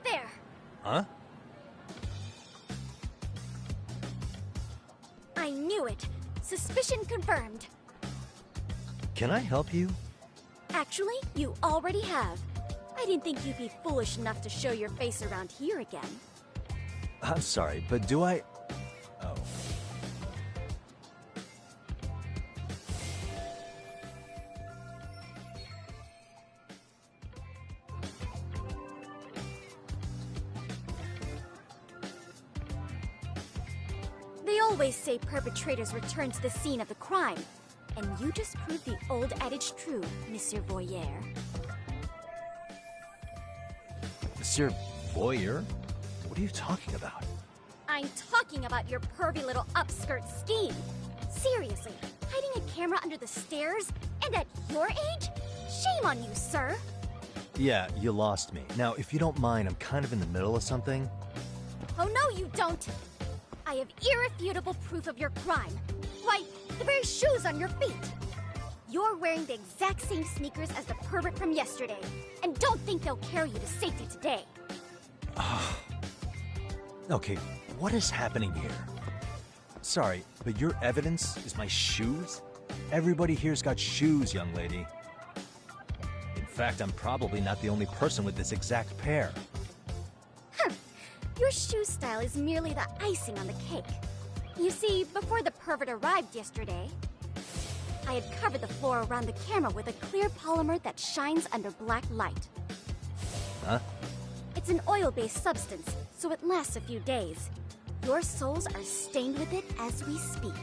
Right there! Huh? I knew it. Suspicion confirmed. Can I help you? Actually, you already have. I didn't think you'd be foolish enough to show your face around here again. I'm sorry, but do I... Oh. They always say perpetrators return to the scene of the crime. And you just proved the old adage true, Monsieur Voyeur. Monsieur Voyeur? What are you talking about? I'm talking about your pervy little upskirt scheme. Seriously, hiding a camera under the stairs? And at your age? Shame on you, sir! Yeah, you lost me. Now, if you don't mind, I'm kind of in the middle of something. Oh no, you don't! I have irrefutable proof of your crime. Why, the very shoes on your feet! You're wearing the exact same sneakers as the pervert from yesterday, and don't think they'll carry you to safety today. Okay, what is happening here? Sorry, but your evidence is my shoes? Everybody here's got shoes, young lady. In fact, I'm probably not the only person with this exact pair. Your shoe style is merely the icing on the cake. You see, before the pervert arrived yesterday, I had covered the floor around the camera with a clear polymer that shines under black light. Huh? It's an oil-based substance, so it lasts a few days. Your soles are stained with it as we speak.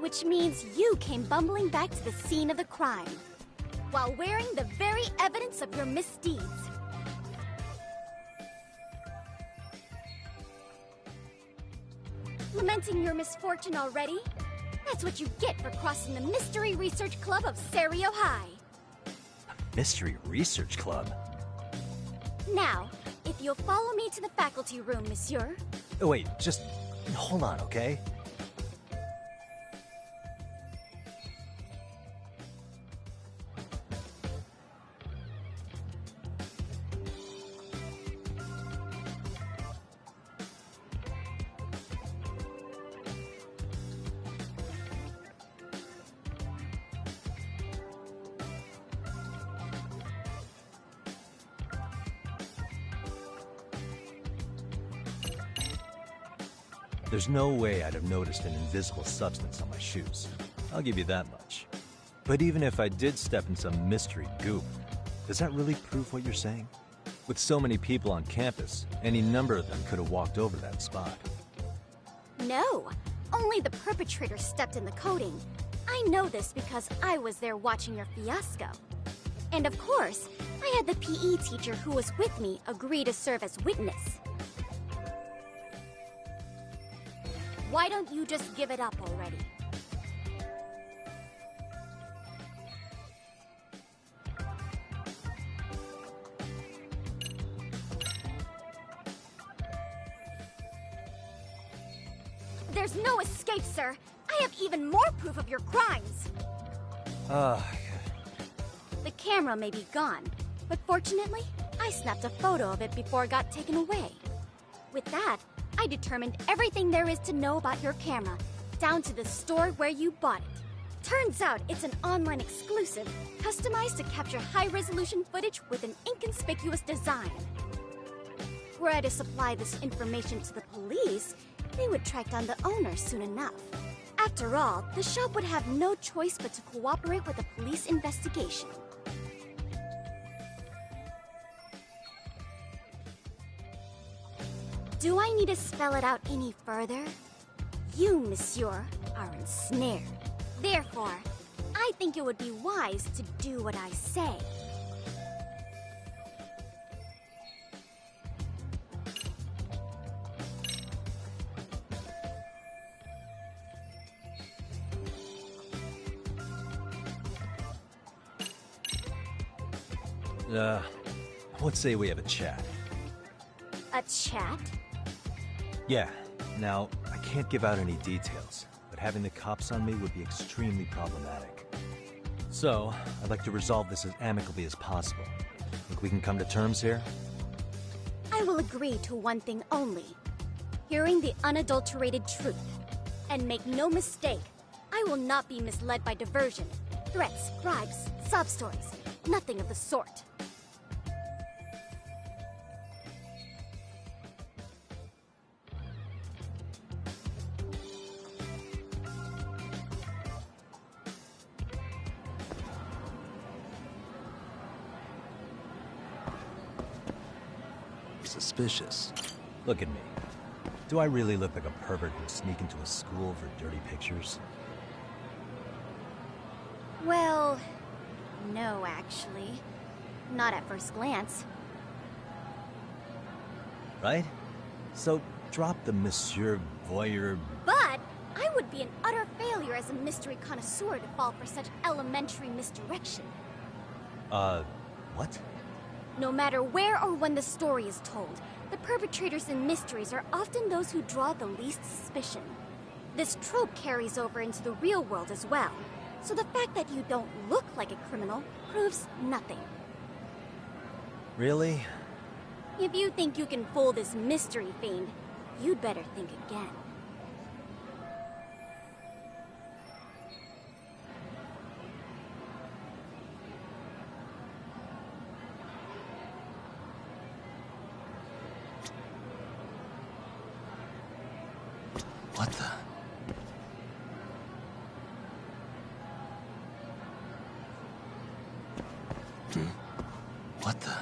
Which means you came bumbling back to the scene of the crime, while wearing the very evidence of your misdeeds. Lamenting your misfortune already? That's what you get for crossing the Mystery Research Club of Serio High. Mystery Research Club? Now, if you'll follow me to the faculty room, monsieur. Oh, wait, just hold on, okay? There's no way I'd have noticed an invisible substance on my shoes. I'll give you that much. But even if I did step in some mystery goop, does that really prove what you're saying? With so many people on campus, any number of them could have walked over that spot. No, only the perpetrator stepped in the coating. I know this because I was there watching your fiasco. And of course, I had the PE teacher who was with me agree to serve as witness. Why don't you just give it up already? There's no escape, sir. I have even more proof of your crimes. The camera may be gone, but fortunately, I snapped a photo of it before it got taken away. With that, I determined everything there is to know about your camera, down to the store where you bought it. Turns out it's an online exclusive, customized to capture high-resolution footage with an inconspicuous design. Were I to supply this information to the police, they would track down the owner soon enough. After all, the shop would have no choice but to cooperate with the police investigation. Do I need to spell it out any further? You, monsieur, are ensnared. Therefore, I think it would be wise to do what I say. Let's say we have a chat. A chat? Yeah. Now, I can't give out any details, but having the cops on me would be extremely problematic. So, I'd like to resolve this as amicably as possible. Think we can come to terms here? I will agree to one thing only. Hearing the unadulterated truth. And make no mistake, I will not be misled by diversion, threats, bribes, sob stories. Nothing of the sort. Suspicious. Look at me. Do I really look like a pervert who'd sneak into a school for dirty pictures? Well, no, actually. Not at first glance. Right? So, drop the Monsieur Voyeur... But I would be an utter failure as a mystery connoisseur to fall for such elementary misdirection. What? No matter where or when the story is told, the perpetrators in mysteries are often those who draw the least suspicion. This trope carries over into the real world as well, so the fact that you don't look like a criminal proves nothing. Really? If you think you can fool this mystery fiend, you'd better think again. What the... What the...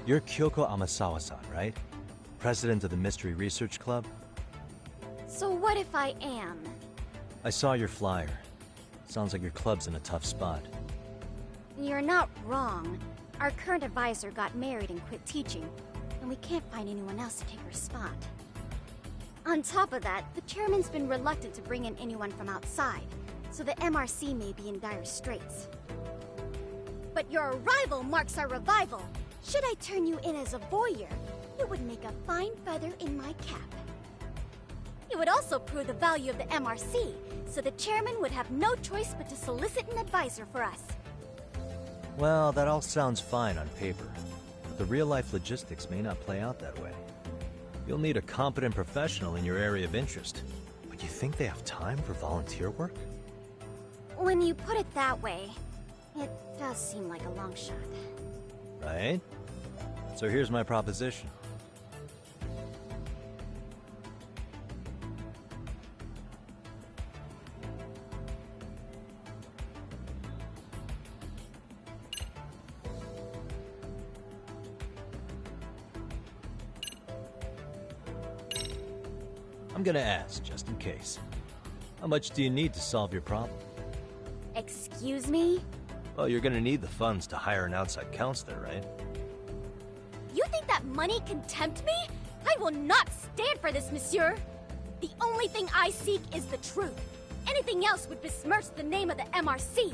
You're Kyoko Amasawa-san, right? President of the Mystery Research Club? So what if I am? I saw your flyer. Sounds like your club's in a tough spot. You're not wrong. Our current advisor got married and quit teaching, and we can't find anyone else to take her spot. On top of that, the chairman's been reluctant to bring in anyone from outside, so the MRC may be in dire straits. But your arrival marks our revival. Should I turn you in as a voyeur, it would make a fine feather in my cap. It would also prove the value of the MRC, so the chairman would have no choice but to solicit an advisor for us. Well, that all sounds fine on paper, but the real-life logistics may not play out that way. You'll need a competent professional in your area of interest, but you think they have time for volunteer work? When you put it that way, it does seem like a long shot. Right? So here's my proposition. I'm gonna ask, just in case. How much do you need to solve your problem? Excuse me? Well, you're gonna need the funds to hire an outside counselor, right? You think that money can tempt me? I will not stand for this, monsieur! The only thing I seek is the truth. Anything else would besmirch the name of the MRC.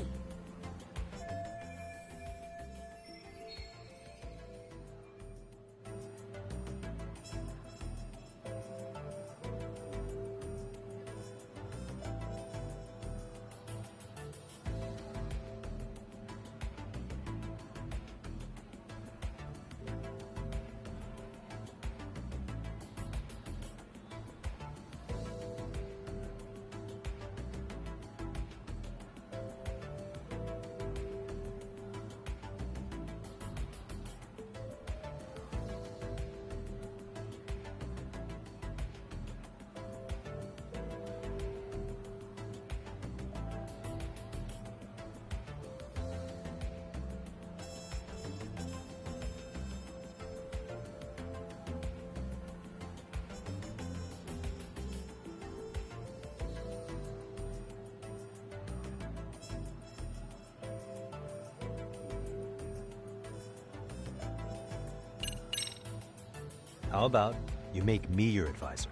How about you make me your advisor?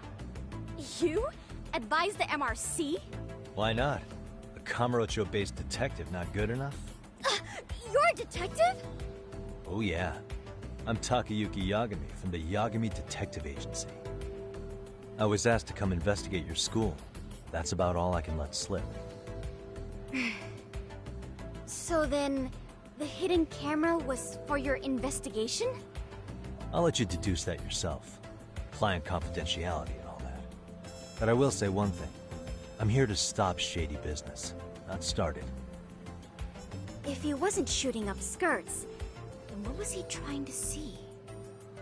You? Advise the MRC? Why not? A Kamurocho-based detective not good enough? You're a detective? Oh yeah. I'm Takayuki Yagami from the Yagami Detective Agency. I was asked to come investigate your school. That's about all I can let slip. So then, the hidden camera was for your investigation? I'll let you deduce that yourself. Client confidentiality and all that. But I will say one thing. I'm here to stop shady business, not start it. If he wasn't shooting up skirts, then what was he trying to see?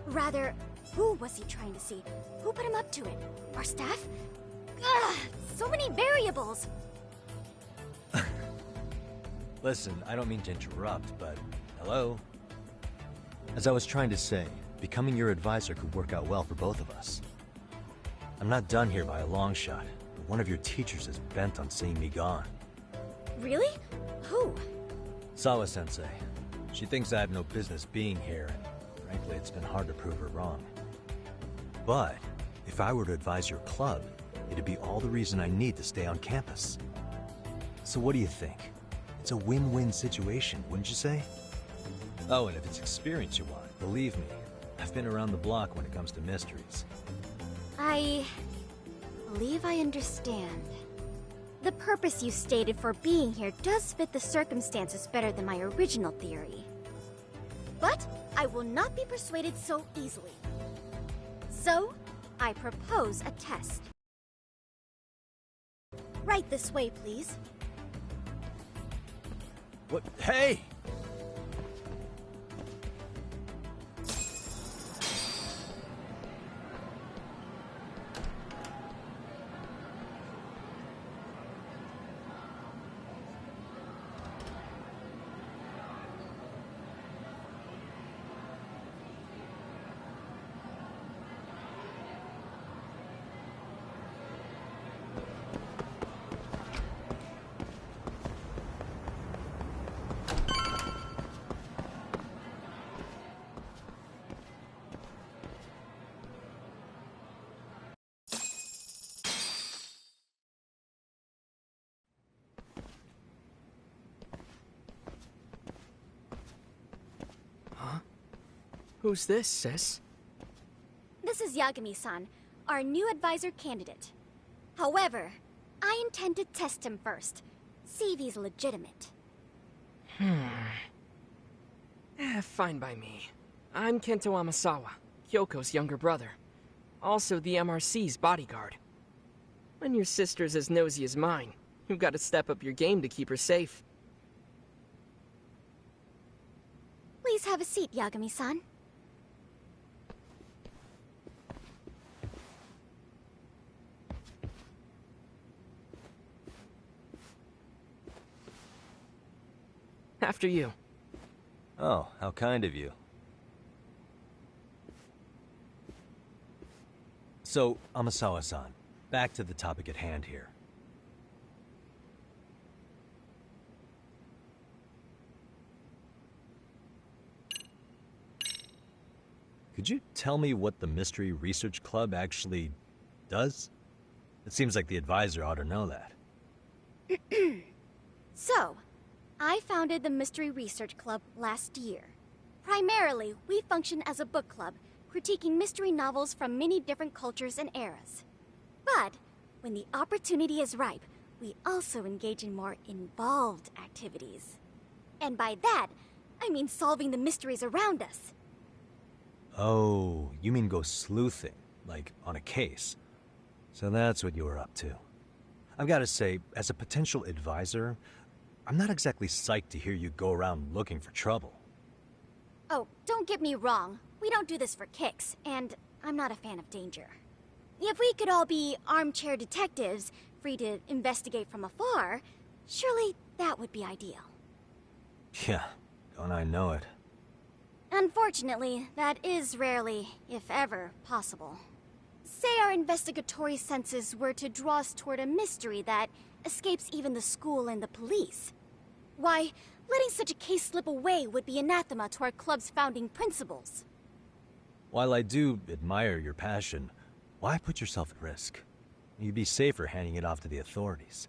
Rather, who was he trying to see? Who put him up to it? Our staff? Ugh, so many variables! Listen, I don't mean to interrupt, but hello? As I was trying to say, becoming your advisor could work out well for both of us. I'm not done here by a long shot, but one of your teachers is bent on seeing me gone. Really? Who? Sawa-sensei. She thinks I have no business being here, and frankly, it's been hard to prove her wrong. But if I were to advise your club, it'd be all the reason I need to stay on campus. So what do you think? It's a win-win situation, wouldn't you say? Oh, and if it's experience you want, believe me, I've been around the block when it comes to mysteries. I believe I understand. The purpose you stated for being here does fit the circumstances better than my original theory. But I will not be persuaded so easily. So, I propose a test. Right this way, please. What? Hey! Who's this, sis? This is Yagami-san, our new advisor candidate. However, I intend to test him first. See if he's legitimate. Fine by me. I'm Kento Amasawa, Kyoko's younger brother. Also the MRC's bodyguard. When your sister's as nosy as mine, you've got to step up your game to keep her safe. Please have a seat, Yagami-san. After you. Oh, how kind of you. So, Amasawa-san, back to the topic at hand here. Could you tell me what the Mystery Research Club actually does? It seems like the advisor ought to know that. So, I founded the Mystery Research Club last year. Primarily, we function as a book club, critiquing mystery novels from many different cultures and eras. But, when the opportunity is ripe, we also engage in more involved activities. And by that, I mean solving the mysteries around us. Oh, you mean go sleuthing, like on a case. So that's what you were up to. I've got to say, as a potential advisor, I'm not exactly psyched to hear you go around looking for trouble. Oh, don't get me wrong. We don't do this for kicks, and I'm not a fan of danger. If we could all be armchair detectives, free to investigate from afar, surely that would be ideal. Yeah, don't I know it. Unfortunately, that is rarely, if ever, possible. Say our investigatory senses were to draw us toward a mystery that escapes even the school and the police. Why, letting such a case slip away would be anathema to our club's founding principles. While I do admire your passion, why put yourself at risk? You'd be safer handing it off to the authorities.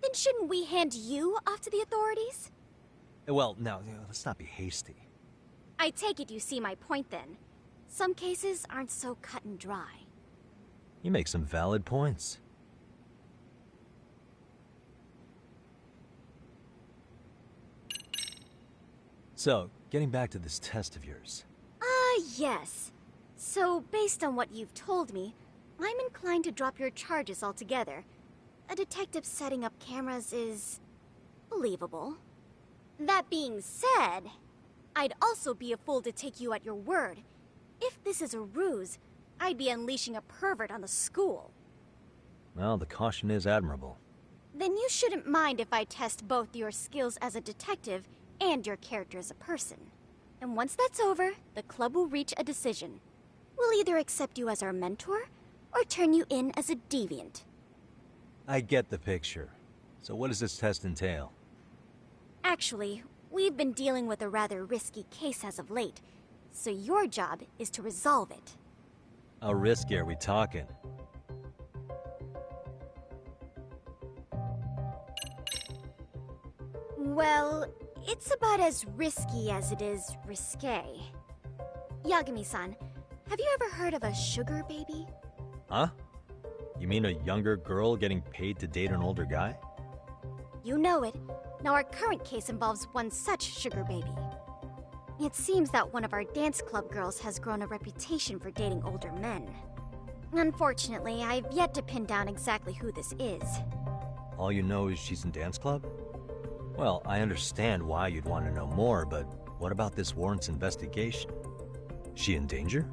Then shouldn't we hand you off to the authorities? Well, now, let's not be hasty. I take it you see my point then. Some cases aren't so cut and dry. You make some valid points. So, getting back to this test of yours. Yes. So, based on what you've told me, I'm inclined to drop your charges altogether. A detective setting up cameras is believable. That being said, I'd also be a fool to take you at your word. If this is a ruse, I'd be unleashing a pervert on the school. Well, the caution is admirable. Then you shouldn't mind if I test both your skills as a detective and your character as a person. And once that's over, the club will reach a decision. We'll either accept you as our mentor, or turn you in as a deviant. I get the picture. So what does this test entail? Actually, we've been dealing with a rather risky case as of late, so your job is to resolve it. How risky are we talking? Well, it's about as risky as it is risque. Yagami-san, have you ever heard of a sugar baby? Huh? You mean a younger girl getting paid to date an older guy? You know it. Now our current case involves one such sugar baby. It seems that one of our dance club girls has grown a reputation for dating older men. Unfortunately, I've yet to pin down exactly who this is. All you know is she's in dance club? Well, I understand why you'd want to know more, but what about this warrants investigation? She in danger?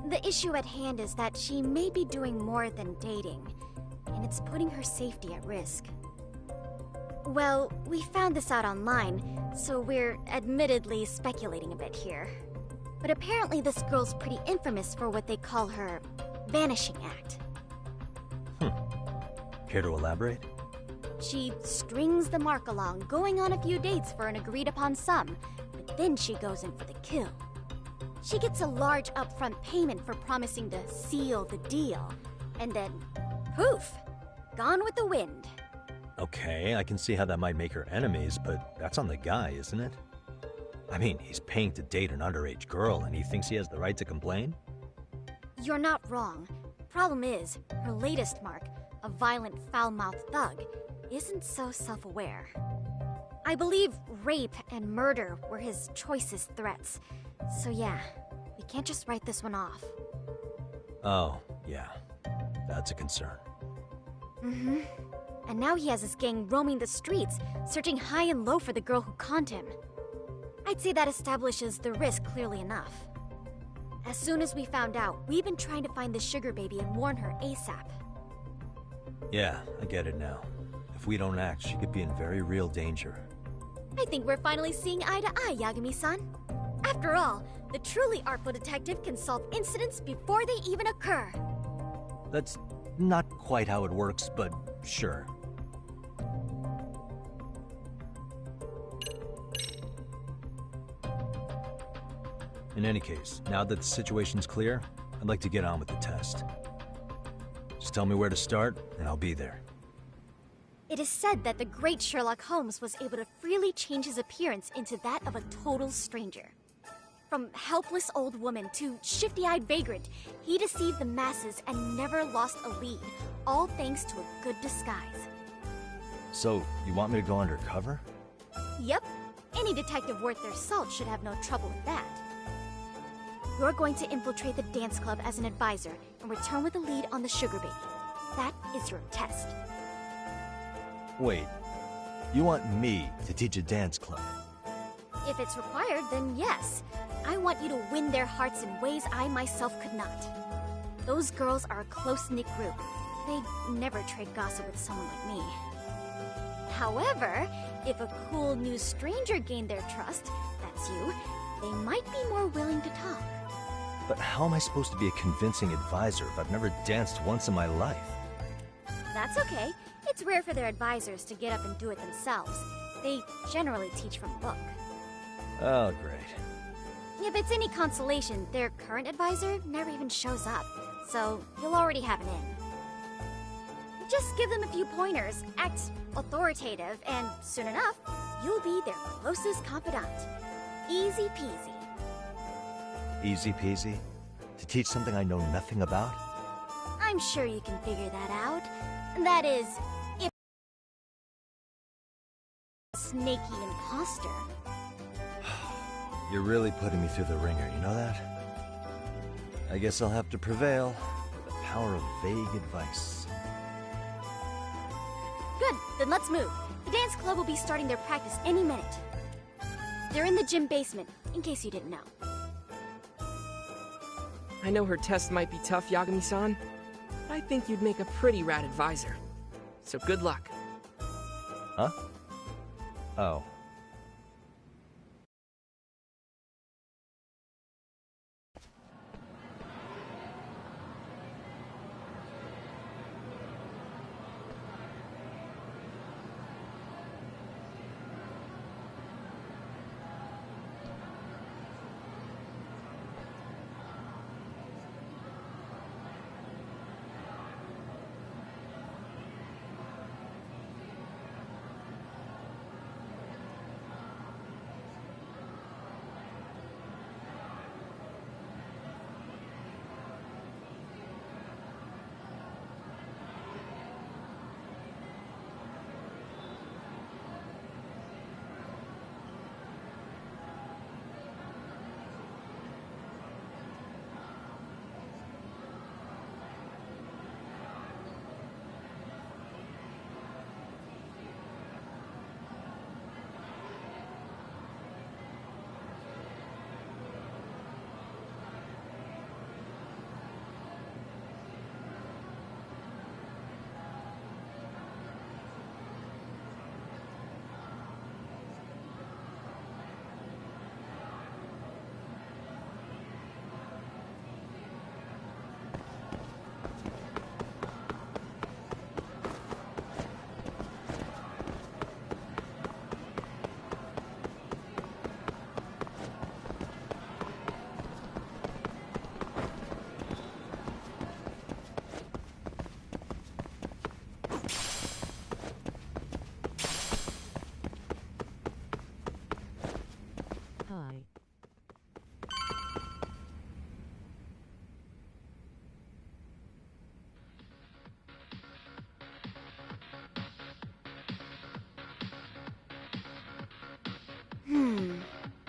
The issue at hand is that she may be doing more than dating, and it's putting her safety at risk. Well, we found this out online, so we're admittedly speculating a bit here. But apparently this girl's pretty infamous for what they call her vanishing act. Care to elaborate? She strings the mark along, going on a few dates for an agreed-upon sum, but then she goes in for the kill. She gets a large upfront payment for promising to seal the deal, and then, poof, gone with the wind. Okay, I can see how that might make her enemies, but that's on the guy, isn't it? I mean, he's paying to date an underage girl, and he thinks he has the right to complain? You're not wrong. Problem is, her latest mark, a violent, foul-mouthed thug, isn't so self-aware. I believe rape and murder were his choicest threats. So yeah, we can't just write this one off. Oh, yeah. That's a concern. Mm-hmm. And now he has his gang roaming the streets, searching high and low for the girl who conned him. I'd say that establishes the risk clearly enough. As soon as we found out, we've been trying to find the sugar baby and warn her ASAP. Yeah, I get it now. If we don't act, she could be in very real danger. I think we're finally seeing eye to eye, Yagami-san. After all, the truly artful detective can solve incidents before they even occur. That's not quite how it works, but sure. In any case, now that the situation's clear, I'd like to get on with the test. Just tell me where to start, and I'll be there. It is said that the great Sherlock Holmes was able to freely change his appearance into that of a total stranger. From helpless old woman to shifty-eyed vagrant, he deceived the masses and never lost a lead, all thanks to a good disguise. So, you want me to go undercover? Yep. Any detective worth their salt should have no trouble with that. You're going to infiltrate the dance club as an advisor and return with a lead on the sugar baby. That is your test. Wait, you want me to teach a dance club? If it's required, then yes. I want you to win their hearts in ways I myself could not. Those girls are a close-knit group. They'd never trade gossip with someone like me. However, if a cool new stranger gained their trust, that's you, they might be more willing to talk. But how am I supposed to be a convincing advisor if I've never danced once in my life? That's okay. It's rare for their advisors to get up and do it themselves. They generally teach from book. Oh, great. If it's any consolation, their current advisor never even shows up, so you'll already have an in. Just give them a few pointers, act authoritative, and soon enough, you'll be their closest confidant. Easy peasy. Easy peasy? To teach something I know nothing about? I'm sure you can figure that out. That is, if a snaky imposter. You're really putting me through the ringer, you know that? I guess I'll have to prevail with the power of vague advice. Good, then let's move. The dance club will be starting their practice any minute. They're in the gym basement, in case you didn't know. I know her test might be tough, Yagami-san, but I think you'd make a pretty rad advisor. So good luck. Huh? Oh.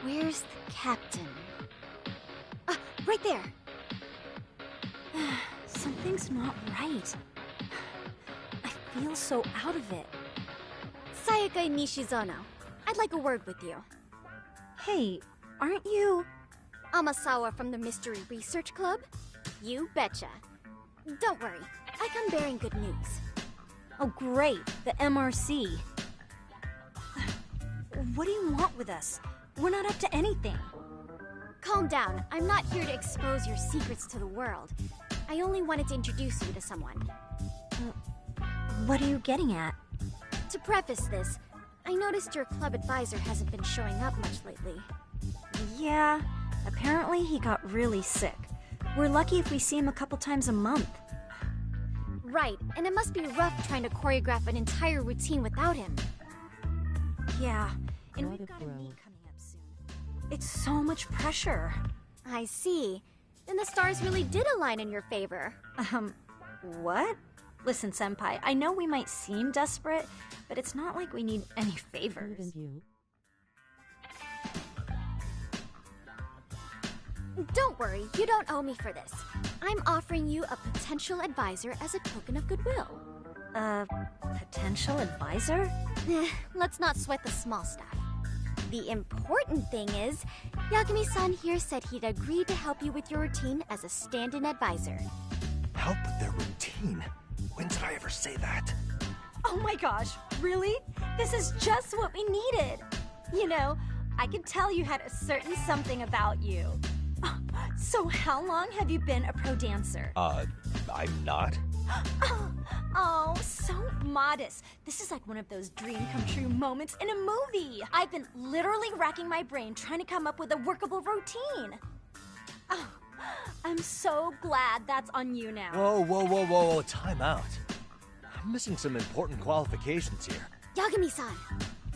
Where's the captain? Ah, right there! Something's not right. I feel so out of it. Sayaka Nishizono, I'd like a word with you. Hey, aren't you... Amasawa from the Mystery Research Club? You betcha. Don't worry, I come bearing good news. Oh great, the MRC. What do you want with us? We're not up to anything. Calm down, I'm not here to expose your secrets to the world. I only wanted to introduce you to someone. What are you getting at? To preface this, I noticed your club advisor hasn't been showing up much lately. Yeah, apparently he got really sick. We're lucky if we see him a couple times a month. Right, and it must be rough trying to choreograph an entire routine without him. Yeah, and we've got a meet coming up soon. It's so much pressure. I see. Then the stars really did align in your favor. What? Listen, Senpai, I know we might seem desperate, but it's not like we need any favors. Don't worry, you don't owe me for this. I'm offering you a potential advisor as a token of goodwill. Potential advisor? Let's not sweat the small stuff. The important thing is, Yagami-san here said he'd agreed to help you with your routine as a stand-in advisor. Help with their routine? When did I ever say that? Oh my gosh, really? This is just what we needed. You know, I could tell you had a certain something about you. So how long have you been a pro dancer? I'm not. Oh, so modest. This is like one of those dream-come-true moments in a movie. I've been literally racking my brain trying to come up with a workable routine. Oh, I'm so glad that's on you now. Whoa, time out. I'm missing some important qualifications here. Yagami-san,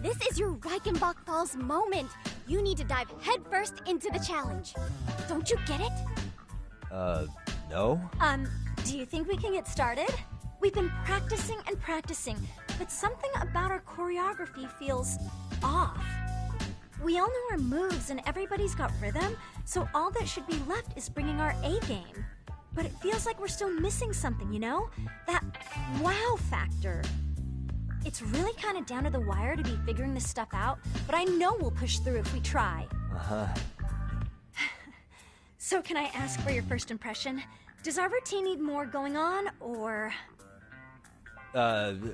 this is your Reichenbach Falls moment. You need to dive headfirst into the challenge. Don't you get it? No? Do you think we can get started? We've been practicing and practicing, but something about our choreography feels off. We all know our moves and everybody's got rhythm, so all that should be left is bringing our A game. But it feels like we're still missing something, you know? That wow factor. It's really kind of down to the wire to be figuring this stuff out, but I know we'll push through if we try. Uh-huh. So can I ask for your first impression? Does our routine need more going on, or...?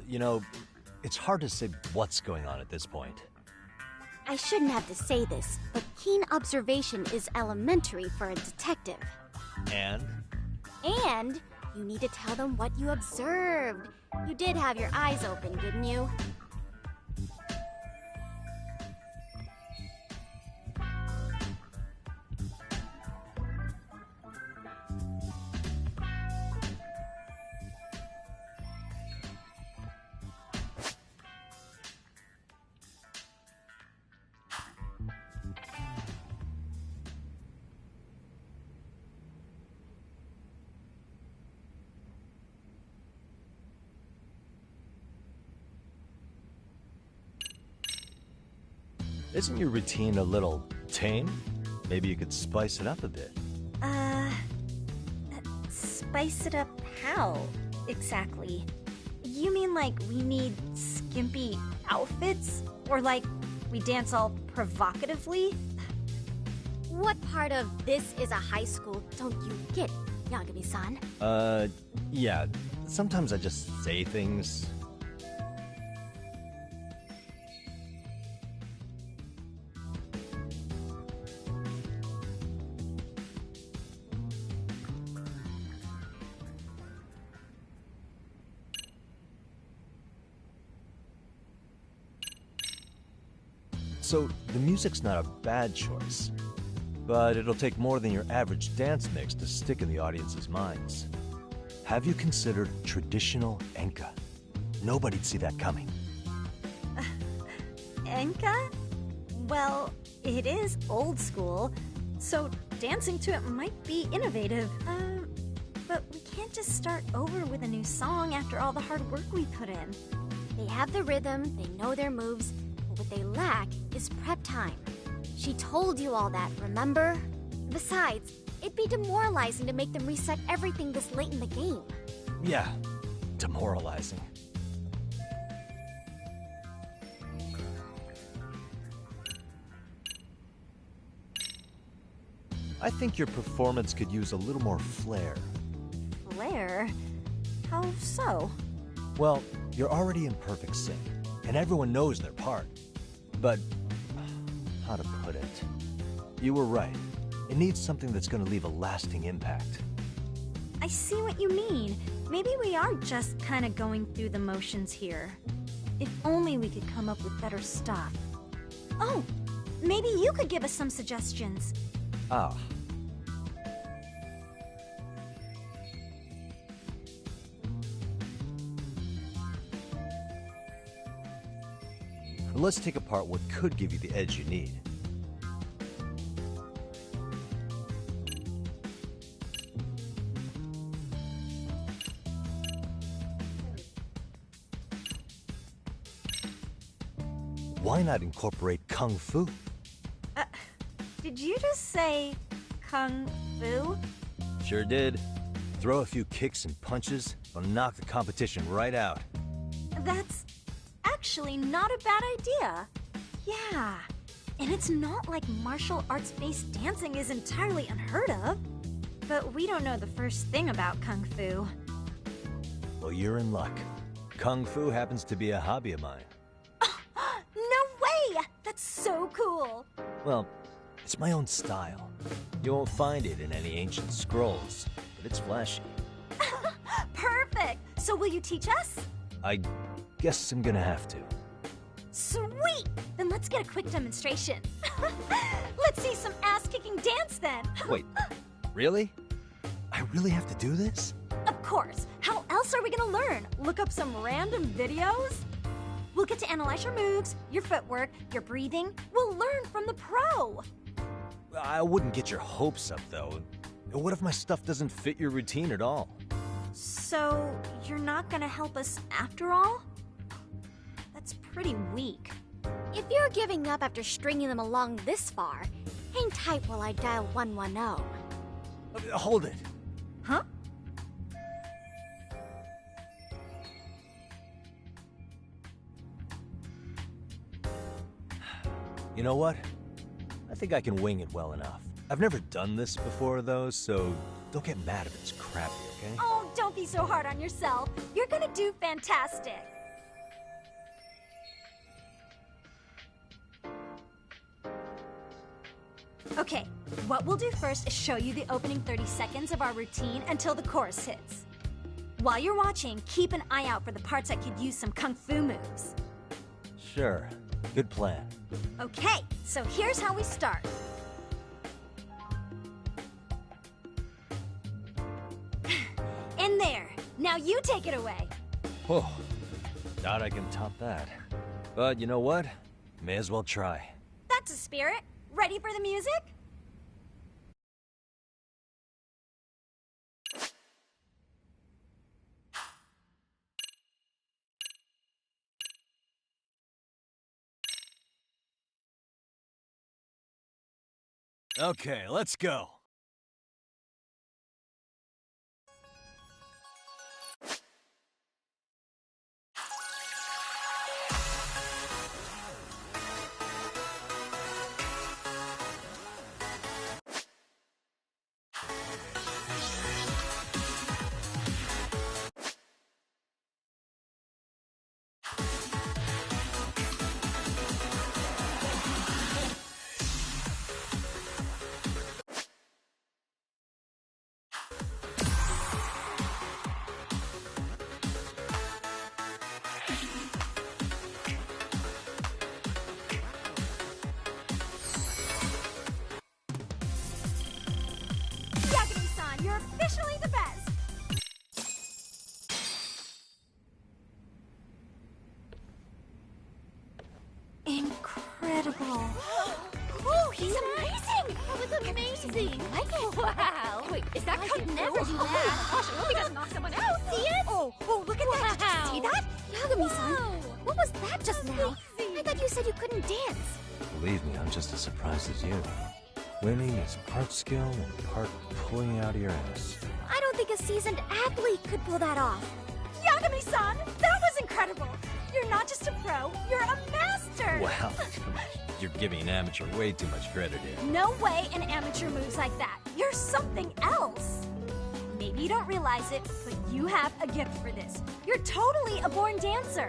You know, it's hard to say what's going on at this point. I shouldn't have to say this, but keen observation is elementary for a detective. And? And you need to tell them what you observed. You did have your eyes open, didn't you? Isn't your routine a little tame? Maybe you could spice it up a bit. Spice it up how, exactly? You mean like we need skimpy outfits? Or like we dance all provocatively? What part of this is a high school don't you get, Yagami-san? Yeah. Sometimes I just say things. So, the music's not a bad choice, but it'll take more than your average dance mix to stick in the audience's minds. Have you considered traditional enka? Nobody'd see that coming. Enka? Well, it is old school, so dancing to it might be innovative. But we can't just start over with a new song after all the hard work we put in. They have the rhythm, they know their moves, but what they lack is prep time. She told you all that, remember? Besides, it'd be demoralizing to make them reset everything this late in the game. Yeah, demoralizing. I think your performance could use a little more flair. Flair? How so? Well, you're already in perfect sync, and everyone knows their part. But, how to put it? You were right. It needs something that's going to leave a lasting impact. I see what you mean. Maybe we are just kind of going through the motions here. If only we could come up with better stuff. Oh, maybe you could give us some suggestions. Ah. Let's take apart what could give you the edge you need. Why not incorporate Kung Fu? Did you just say Kung Fu? Sure did. Throw a few kicks and punches, will knock the competition right out. That's actually not a bad idea. Yeah, and it's not like martial arts-based dancing is entirely unheard of. But we don't know the first thing about Kung Fu. Well, you're in luck. Kung Fu happens to be a hobby of mine. No way! That's so cool! Well, it's my own style. You won't find it in any ancient scrolls, but it's flashy. Perfect! So will you teach us? I guess I'm gonna have to. Sweet! Then let's get a quick demonstration. Let's see some ass-kicking dance then. Wait, really? I really have to do this? Of course. How else are we gonna learn? Look up some random videos? We'll get to analyze your moves, your footwork, your breathing. We'll learn from the pro. I wouldn't get your hopes up, though. What if my stuff doesn't fit your routine at all? So, you're not gonna help us after all? That's pretty weak. If you're giving up after stringing them along this far, hang tight while I dial 110. Hold it. Huh? You know what? I think I can wing it well enough. I've never done this before, though, so don't get mad if it's crappy, okay? Oh, don't be so hard on yourself. You're gonna do fantastic. Okay, what we'll do first is show you the opening 30 seconds of our routine until the chorus hits. While you're watching, keep an eye out for the parts that could use some kung fu moves. Sure. Good plan. Okay, so here's how we start. In there. Now you take it away. Oh, doubt I can top that. But you know what? May as well try. That's a spirit. Ready for the music? Okay, let's go. Yagami-san, you're officially the best! Incredible. Oh, he's amazing! That was amazing! Like it? Wow! Wait, is that I could never do that. Gosh, I hope he doesn't knock someone out! See it? Oh, look at that! Did you see that? Yagami-san, what was that just now? I thought you said you couldn't dance. Believe me, I'm just as surprised as you. Winning is part skill and part pulling out of your ass. I don't think a seasoned athlete could pull that off. Yagami-san, that was incredible! You're not just a pro, you're a master! Wow, you're giving an amateur way too much credit here. No way an amateur moves like that. You're something else. Maybe you don't realize it, but you have a gift for this. You're totally a born dancer.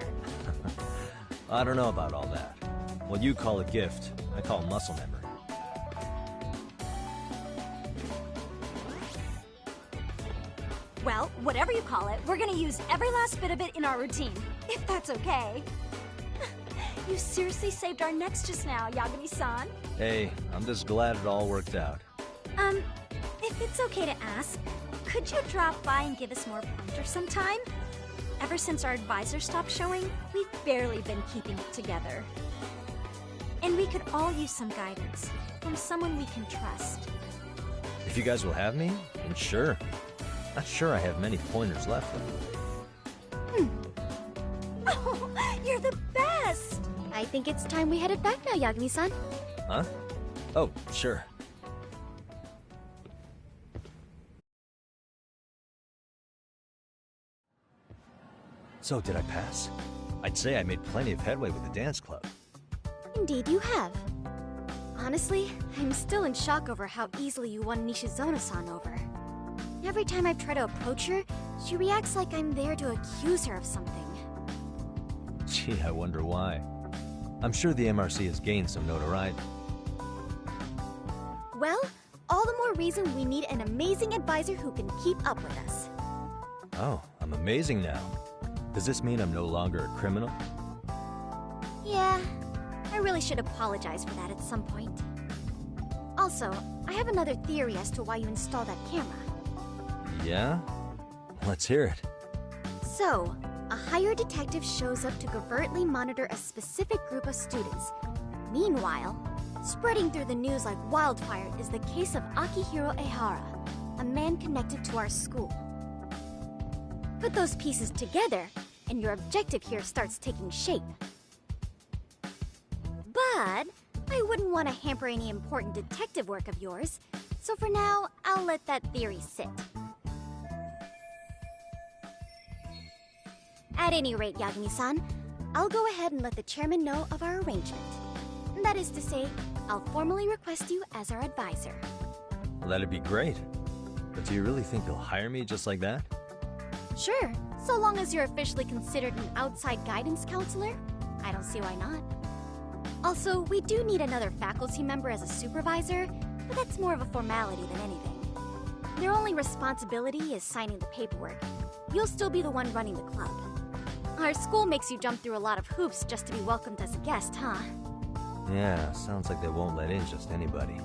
I don't know about all that. What you call a gift, I call muscle memory. Well, whatever you call it, we're gonna use every last bit of it in our routine, if that's okay. You seriously saved our necks just now, Yagami-san. Hey, I'm just glad it all worked out. If it's okay to ask, could you drop by and give us more pointers sometime? Ever since our advisor stopped showing, we've barely been keeping it together. And we could all use some guidance from someone we can trust. If you guys will have me, then sure. Not sure I have many pointers left, though. Oh, you're the best! I think it's time we headed back now, Yagami-san. Huh? Oh, sure. So, did I pass? I'd say I made plenty of headway with the dance club. Indeed you have. Honestly, I'm still in shock over how easily you won Nishizono-san over. Every time I've tried to approach her, she reacts like I'm there to accuse her of something. Gee, I wonder why. I'm sure the MRC has gained some notoriety. Well, all the more reason we need an amazing advisor who can keep up with us. Oh, a I'm amazing now. Does this mean I'm no longer a criminal? Yeah, I really should apologize for that at some point. Also, I have another theory as to why you installed that camera. Yeah? Let's hear it. So, a hired detective shows up to covertly monitor a specific group of students. Meanwhile, spreading through the news like wildfire is the case of Akihiro Ehara, a man connected to our school. Put those pieces together, and your objective here starts taking shape. But I wouldn't want to hamper any important detective work of yours, so for now, I'll let that theory sit. At any rate, Yagami-san, I'll go ahead and let the chairman know of our arrangement. That is to say, I'll formally request you as our advisor. Well, that'd be great. But do you really think they'll hire me just like that? Sure, so long as you're officially considered an outside guidance counselor, I don't see why not. Also, we do need another faculty member as a supervisor, but that's more of a formality than anything. Their only responsibility is signing the paperwork. You'll still be the one running the club. Our school makes you jump through a lot of hoops just to be welcomed as a guest, huh? Yeah, sounds like they won't let in just anybody.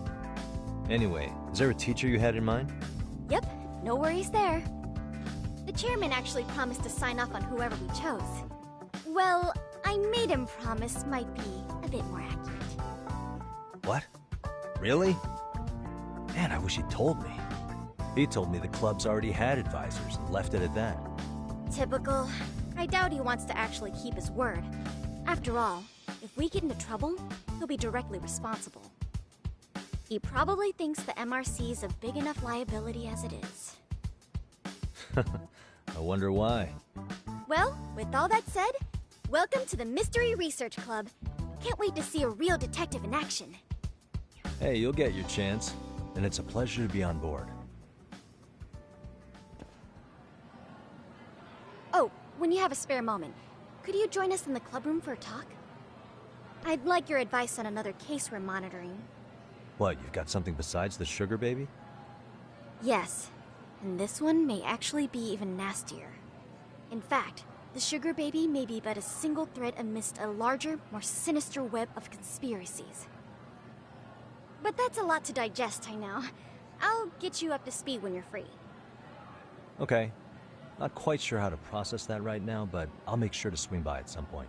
Anyway, is there a teacher you had in mind? Yep, no worries there. The chairman actually promised to sign off on whoever we chose. Well, I made him promise might be a bit more accurate. What? Really? Man, I wish he'd told me. He told me the club's already had advisors and left it at that. Typical. I doubt he wants to actually keep his word. After all, if we get into trouble, he'll be directly responsible. He probably thinks the MRC is a big enough liability as it is. I wonder why. Well, with all that said, welcome to the Mystery Research Club. Can't wait to see a real detective in action. Hey, you'll get your chance, and it's a pleasure to be on board. Oh, when you have a spare moment, could you join us in the clubroom for a talk? I'd like your advice on another case we're monitoring. What, you've got something besides the sugar baby? Yes, and this one may actually be even nastier. In fact, the sugar baby may be but a single thread amidst a larger, more sinister web of conspiracies. But that's a lot to digest, I know. I'll get you up to speed when you're free. Okay. Not quite sure how to process that right now, but I'll make sure to swing by at some point.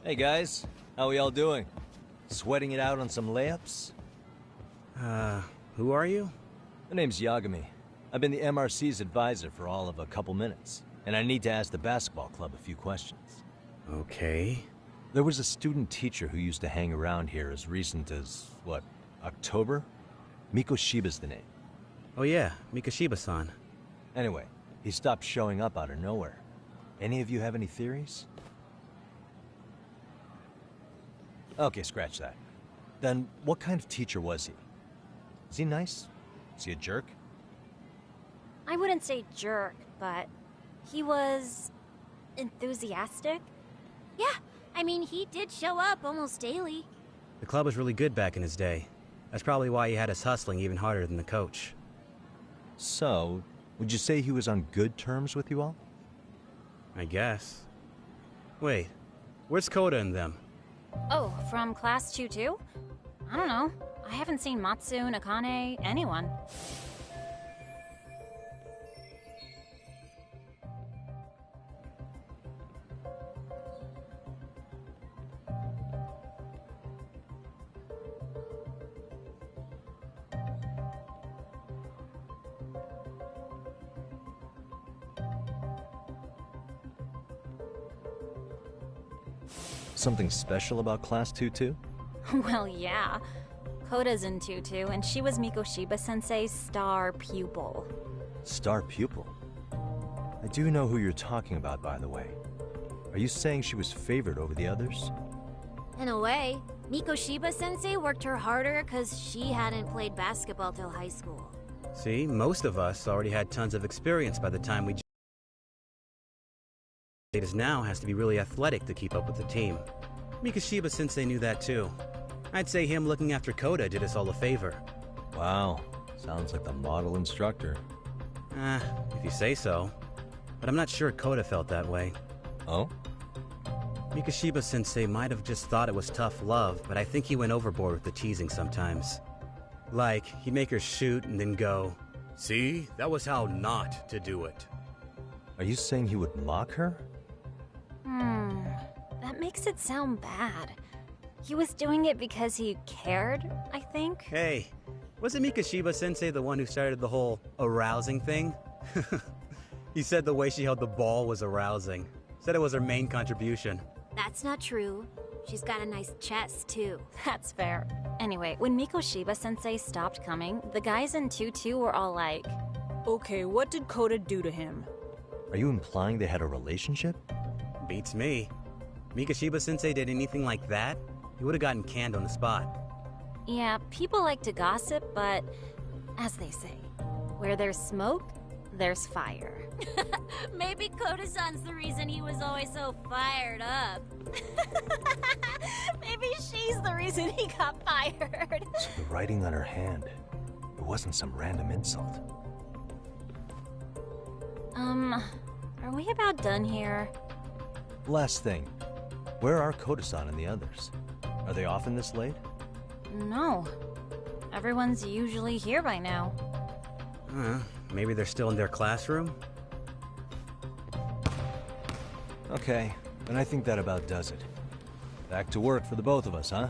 Hey guys, how we all doing? Sweating it out on some layups? Who are you? My name's Yagami. I've been the MRC's advisor for all of a couple minutes, and I need to ask the basketball club a few questions. Okay. There was a student teacher who used to hang around here as recent as, what, October? Mikoshiba's the name. Oh yeah, Mikoshiba-san. Anyway, he stopped showing up out of nowhere. Any of you have any theories? Okay, scratch that. Then, what kind of teacher was he? Is he nice? Is he a jerk? I wouldn't say jerk, but he was enthusiastic. Yeah, I mean, he did show up almost daily. The club was really good back in his day. That's probably why he had us hustling even harder than the coach. So, would you say he was on good terms with you all? I guess. Wait, where's Koda and them? Oh, from class 2 too? I don't know. I haven't seen Matsu, Nakane, anyone. Something special about Class 2-2? Well, yeah. Koda's in Tutu, and she was Mikoshiba-sensei's star pupil. Star pupil? I do know who you're talking about, by the way. Are you saying she was favored over the others? In a way, Mikoshiba-sensei worked her harder because she hadn't played basketball till high school. See, most of us already had tons of experience by the time we now has to be really athletic to keep up with the team. Mikoshiba-sensei knew that too. I'd say him looking after Koda did us all a favor. Wow, sounds like the model instructor. If you say so. But I'm not sure Koda felt that way. Oh? Mikoshiba-sensei might have just thought it was tough love, but I think he went overboard with the teasing sometimes. Like, he'd make her shoot and then go, "See, that was how not to do it." Are you saying he would mock her? That makes it sound bad. He was doing it because he cared, I think. Hey, wasn't Mikoshiba-sensei the one who started the whole arousing thing? He said the way she held the ball was arousing. Said it was her main contribution. That's not true. She's got a nice chest, too. That's fair. Anyway, when Mikoshiba-sensei stopped coming, the guys in Tutu were all like, Okay, what did Koda do to him? Are you implying they had a relationship? Beats me. Mikoshiba-sensei did anything like that, he would have gotten canned on the spot. yeah, people like to gossip, but as they say, where there's smoke, there's fire. Maybe Koda-san's the reason he was always so fired up. Maybe she's the reason he got fired. So the writing on her hand, it wasn't some random insult. Are we about done here? Last thing, where are Koda-san and the others? Are they often this late? No. Everyone's usually here by now. Maybe they're still in their classroom? Okay, then I think that about does it. Back to work for the both of us, huh?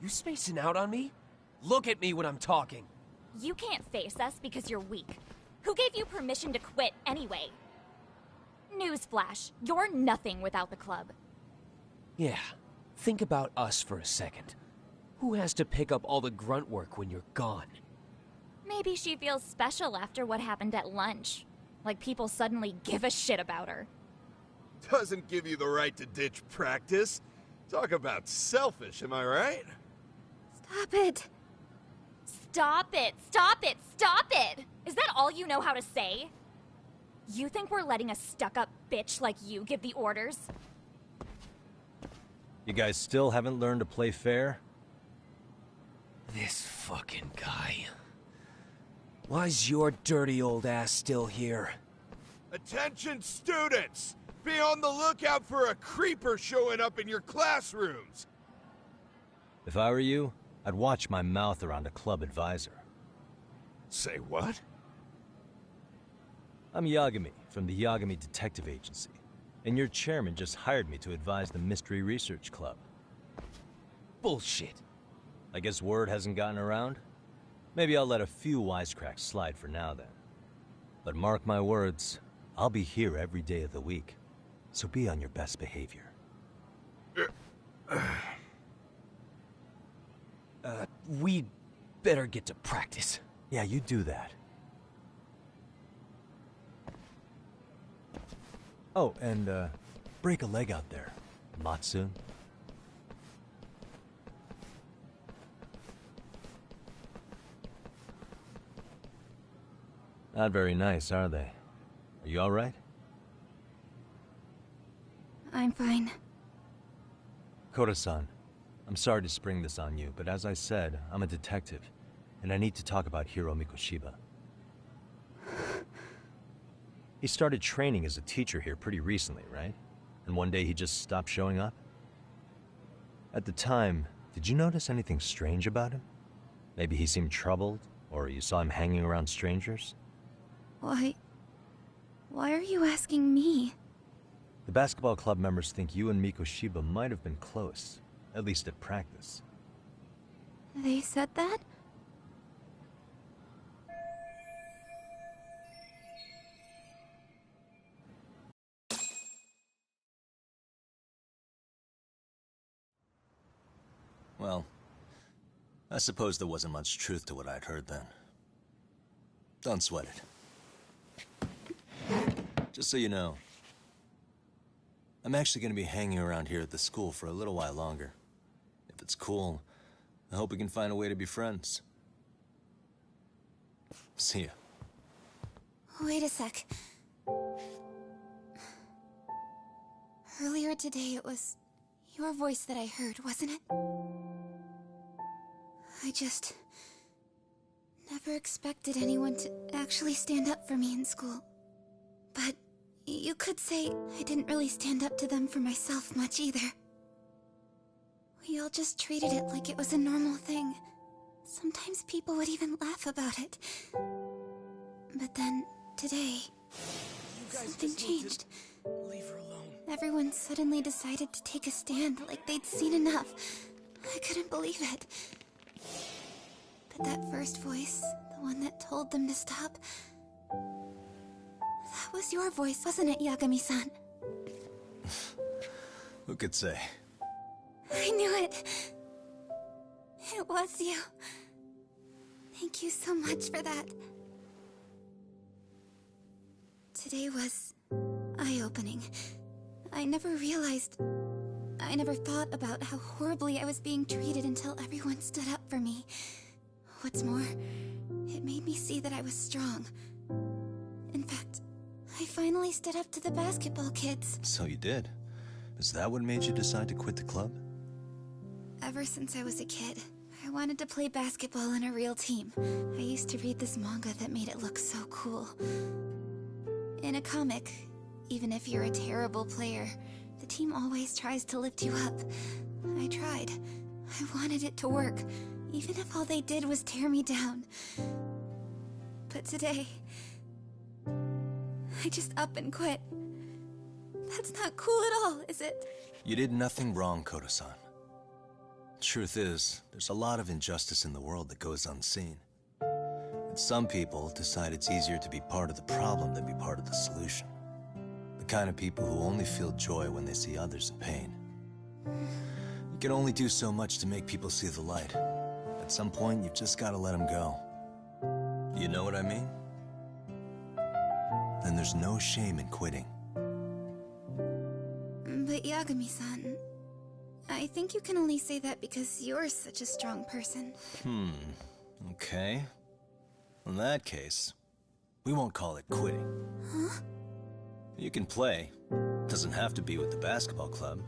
You spacing out on me? Look at me when I'm talking. You can't face us because you're weak. Who gave you permission to quit anyway? Newsflash, you're nothing without the club. Yeah, think about us for a second. Who has to pick up all the grunt work when you're gone? Maybe she feels special after what happened at lunch. Like people suddenly give a shit about her. Doesn't give you the right to ditch practice. Talk about selfish, am I right? Stop it. Stop it! Stop it! Stop it! Is that all you know how to say? You think we're letting a stuck-up bitch like you give the orders? You guys still haven't learned to play fair? This fucking guy. Why's your dirty old ass still here? Attention students! Be on the lookout for a creeper showing up in your classrooms! If I were you, I'd watch my mouth around a club advisor. Say what? I'm Yagami from the Yagami Detective Agency, and your chairman just hired me to advise the Mystery Research Club. Bullshit. I guess word hasn't gotten around? Maybe I'll let a few wisecracks slide for now then. But mark my words, I'll be here every day of the week, so be on your best behavior. We'd better get to practice. Yeah, you do that. Oh, and, break a leg out there, Matsu. Not very nice, are they? Are you all right? I'm fine. Koda-san, I'm sorry to spring this on you, but as I said, I'm a detective, and I need to talk about Hiro Mikoshiba. He started training as a teacher here pretty recently, right? And one day he just stopped showing up? At the time, did you notice anything strange about him? Maybe he seemed troubled, or you saw him hanging around strangers? Why are you asking me? The basketball club members think you and Mikoshiba might have been close, at least at practice. They said that? Well, I suppose there wasn't much truth to what I'd heard then. Don't sweat it. Just so you know, I'm actually going to be hanging around here at the school for a little while longer. If it's cool, I hope we can find a way to be friends. See ya. Wait a sec. Earlier today, it was your voice that I heard, wasn't it? I just never expected anyone to actually stand up for me in school. But you could say I didn't really stand up to them for myself much either. We all just treated it like it was a normal thing. Sometimes people would even laugh about it. But then, today, something changed. Leave her alone. Everyone suddenly decided to take a stand like they'd seen enough. I couldn't believe it. But that first voice, the one that told them to stop, that was your voice, wasn't it, Yagami-san? Who could say? I knew it. It was you. Thank you so much for that. Today was eye-opening. I never thought about how horribly I was being treated until everyone stood up for me. What's more, it made me see that I was strong. In fact, I finally stood up to the basketball kids. So you did? Is that what made you decide to quit the club? Ever since I was a kid, I wanted to play basketball on a real team. I used to read this manga that made it look so cool. In a comic, even if you're a terrible player, the team always tries to lift you up. I tried. I wanted it to work, even if all they did was tear me down. But today, I just up and quit. That's not cool at all, is it? You did nothing wrong, Koda-san. Truth is, there's a lot of injustice in the world that goes unseen. And some people decide it's easier to be part of the problem than be part of the solution. The kind of people who only feel joy when they see others in pain. You can only do so much to make people see the light. At some point, you've just got to let them go. You know what I mean? Then there's no shame in quitting. But Yagami-san, I think you can only say that because you're such a strong person. Okay. In that case, we won't call it quitting. Huh? You can play. Doesn't have to be with the basketball club.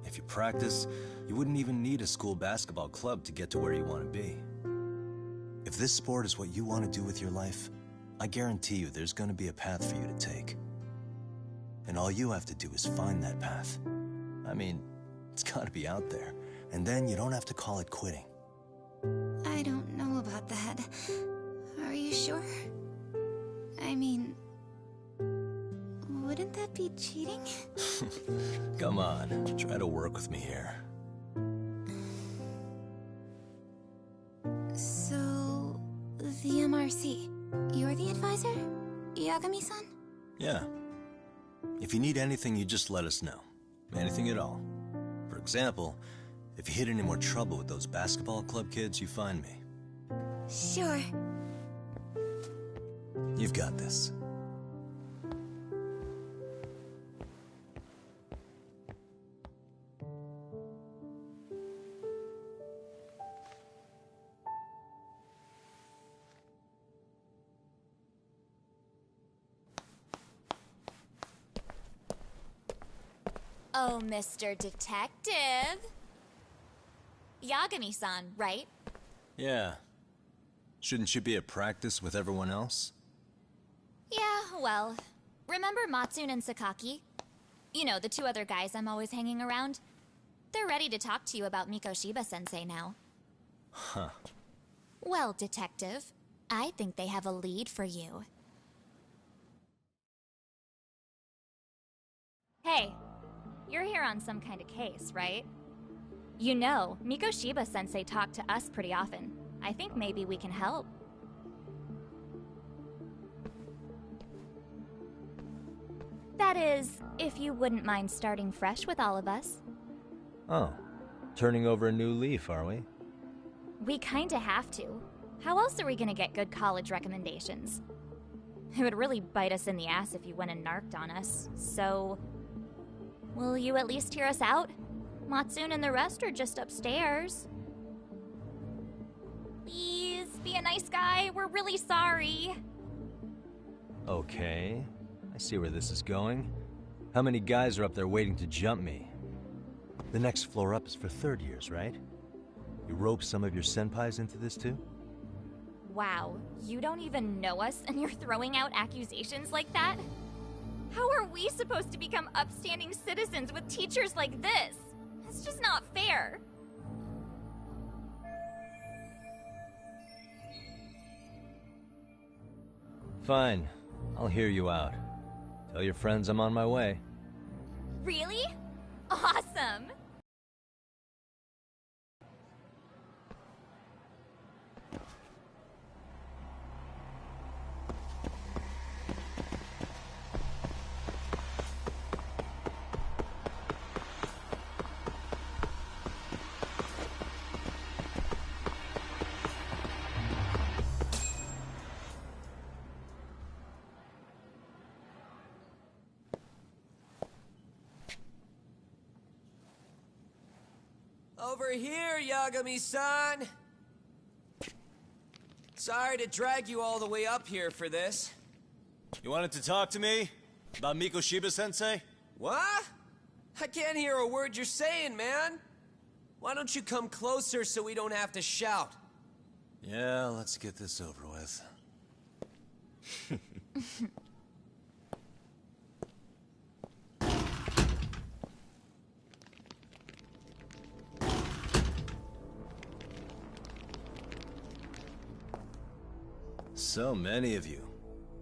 If you practice, you wouldn't even need a school basketball club to get to where you want to be. If this sport is what you want to do with your life, I guarantee you there's going to be a path for you to take. And all you have to do is find that path. I mean, it's got to be out there. And then you don't have to call it quitting. I don't know about that. Are you sure? I mean, Wouldn't that be cheating? Come on, try to work with me here. So, the MRC. You're the advisor? Yagami-san? Yeah. If you need anything, you just let us know. Anything at all. For example, if you hit any more trouble with those basketball club kids, you find me. Sure. You've got this. Oh, Mr. Detective. Yagami-san, right? Yeah. Shouldn't you be at practice with everyone else? Yeah, well, remember Matsune and Sakaki? You know, the two other guys I'm always hanging around? They're ready to talk to you about Mikoshiba-sensei now. Huh. Well, Detective, I think they have a lead for you. Hey, you're here on some kind of case, right? You know, Mikoshiba-sensei talked to us pretty often. I think maybe we can help. That is, if you wouldn't mind starting fresh with all of us. Oh. Turning over a new leaf, are we? We kinda have to. How else are we gonna get good college recommendations? It would really bite us in the ass if you went and narked on us, so... Will you at least hear us out? Matsune and the rest are just upstairs. Please, be a nice guy. We're really sorry. Okay. I see where this is going. How many guys are up there waiting to jump me? The next floor up is for third years, right? You rope some of your senpais into this too? Wow, you don't even know us and you're throwing out accusations like that? How are we supposed to become upstanding citizens with teachers like this? It's just not fair. Fine. I'll hear you out. Tell your friends I'm on my way. Really? Awesome! Over here, Yagami-san! Sorry to drag you all the way up here for this. You wanted to talk to me? About Mikoshiba-sensei? What? I can't hear a word you're saying, man! Why don't you come closer so we don't have to shout? Yeah, let's get this over with. So many of you.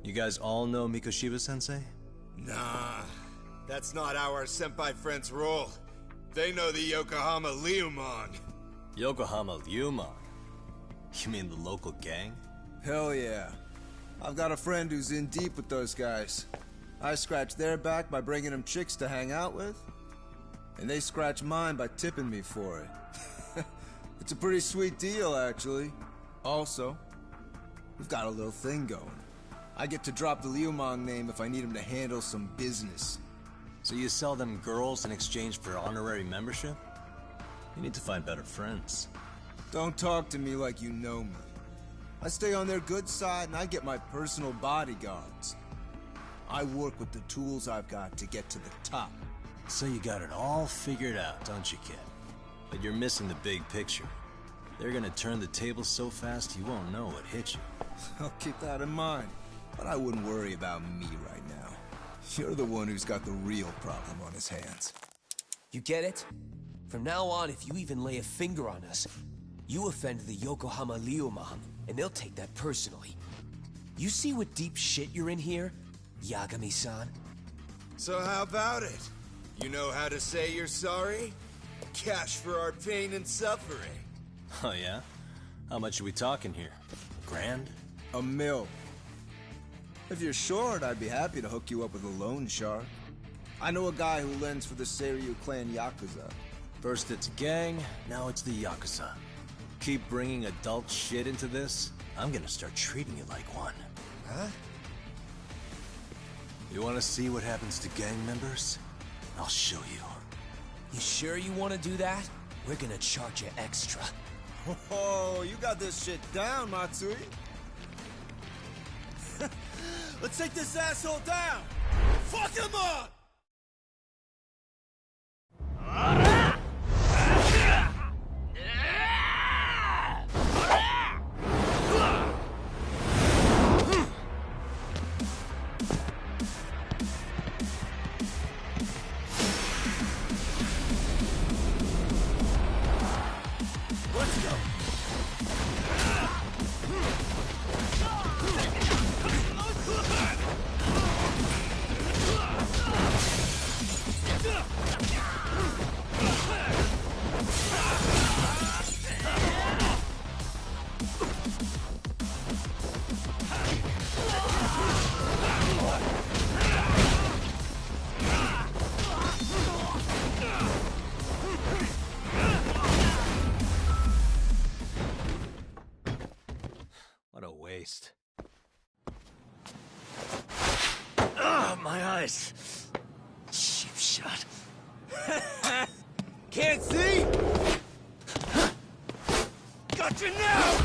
You guys all know Mikoshiba-sensei? Nah, that's not how our senpai friends roll. They know the Yokohama Ryumon. Yokohama Ryumon? You mean the local gang? Hell yeah. I've got a friend who's in deep with those guys. I scratch their back by bringing them chicks to hang out with, and they scratch mine by tipping me for it. It's a pretty sweet deal, actually. Also, we've got a little thing going. I get to drop the Ryumon name if I need him to handle some business. So you sell them girls in exchange for honorary membership? You need to find better friends. Don't talk to me like you know me. I stay on their good side and I get my personal bodyguards. I work with the tools I've got to get to the top. So you got it all figured out, don't you, kid? But you're missing the big picture. They're gonna turn the tables so fast you won't know what hit you. I'll keep that in mind, but I wouldn't worry about me right now. You're the one who's got the real problem on his hands. You get it? From now on, if you even lay a finger on us, you offend the Yokohama Ryumon, and they'll take that personally. You see what deep shit you're in here, Yagami-san? So how about it? You know how to say you're sorry? Cash for our pain and suffering. Oh yeah? How much are we talking here? Grand? $1 million. If you're short, I'd be happy to hook you up with a loan shark. I know a guy who lends for the Seiryu clan Yakuza. First it's gang, now it's the Yakuza. Keep bringing adult shit into this, I'm gonna start treating you like one. Huh? You wanna see what happens to gang members? I'll show you. You sure you want to do that? We're gonna charge you extra. Oh, you got this shit down, Matsui. Let's take this asshole down! Fuck him up! My eyes. Cheap shot. Can't see? Got you now!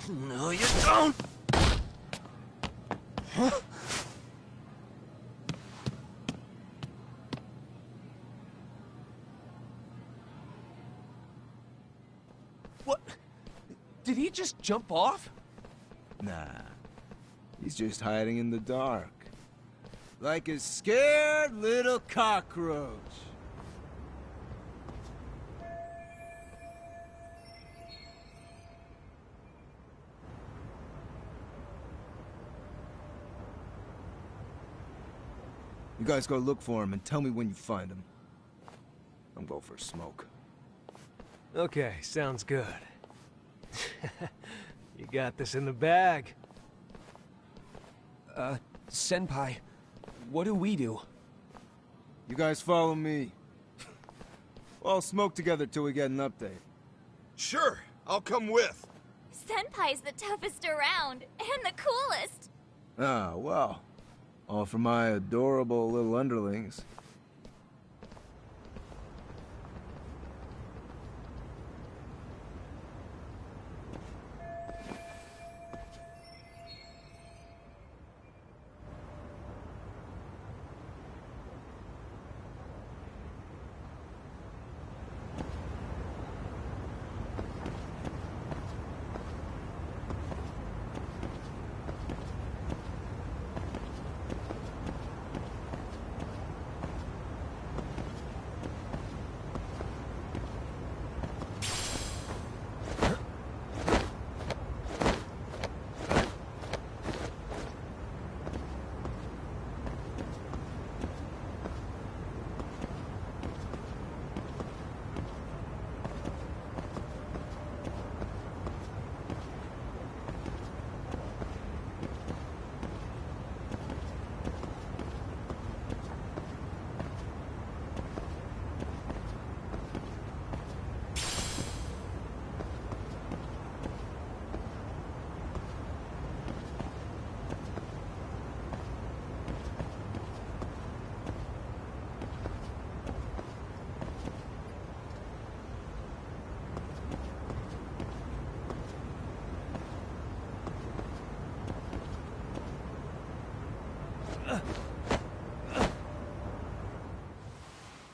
No, you don't! Huh? What? Did he just jump off? Nah. He's just hiding in the dark. Like a scared little cockroach. You guys go look for him and tell me when you find him. I'm going for a smoke. Okay, sounds good. You got this in the bag. Senpai, what do we do? You guys follow me. We'll all smoke together till we get an update. Sure, I'll come with. Senpai's the toughest around, and the coolest. Ah, well. All for my adorable little underlings.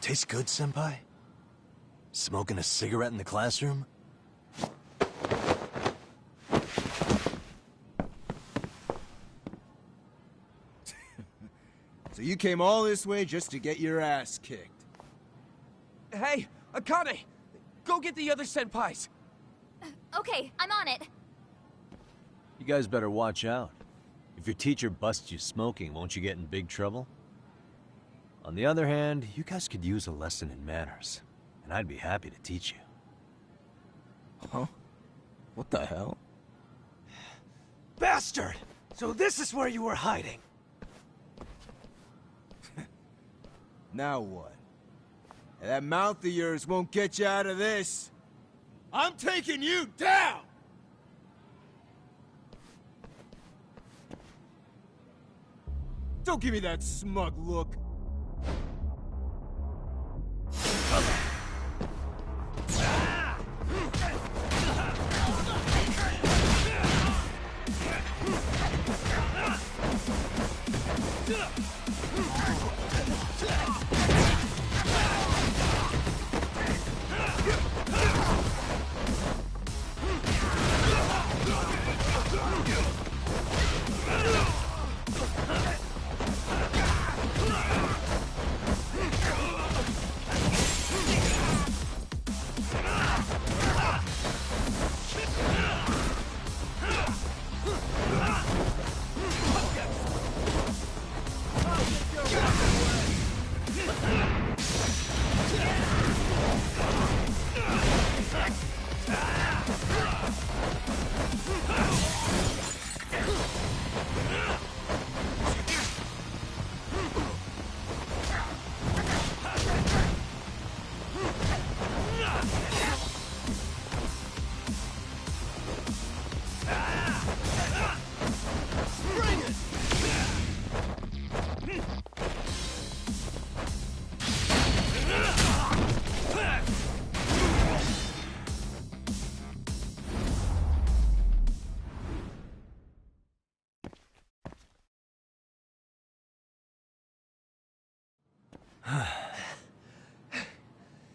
Tastes good, Senpai? Smoking a cigarette in the classroom? So you came all this way just to get your ass kicked? Hey, Akane! Go get the other senpais! Okay, I'm on it. You guys better watch out. If your teacher busts you smoking, won't you get in big trouble? On the other hand, you guys could use a lesson in manners, and I'd be happy to teach you. Huh? What the hell? Bastard! So this is where you were hiding. Now what? That mouth of yours won't get you out of this. I'm taking you down! Don't give me that smug look.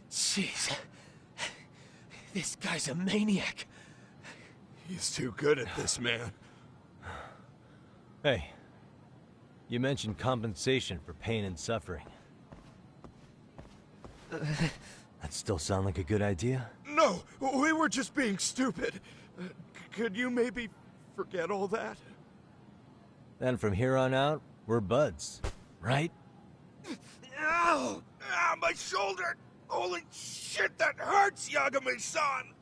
Jeez. This guy's a maniac. He's too good at this, man. Hey, you mentioned compensation for pain and suffering. That still sound like a good idea? No, we were just being stupid. Could you maybe forget all that? Then from here on out, we're buds, right? Ow! Ah, my shoulder! Holy shit, that hurts, Yagami-san!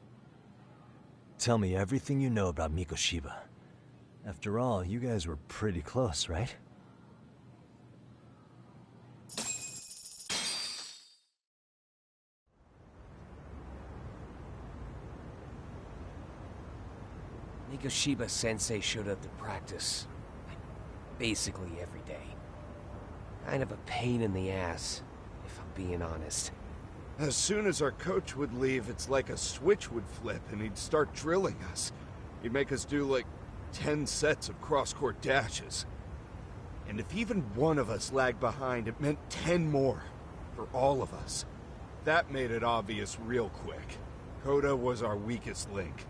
Tell me everything you know about Mikoshiba. After all, you guys were pretty close, right? Mikoshiba-sensei showed up to practice, like, basically every day. Kind of a pain in the ass, if I'm being honest. As soon as our coach would leave, it's like a switch would flip and he'd start drilling us. He'd make us do like 10 sets of cross-court dashes. And if even one of us lagged behind, it meant 10 more for all of us. That made it obvious real quick. Kota was our weakest link.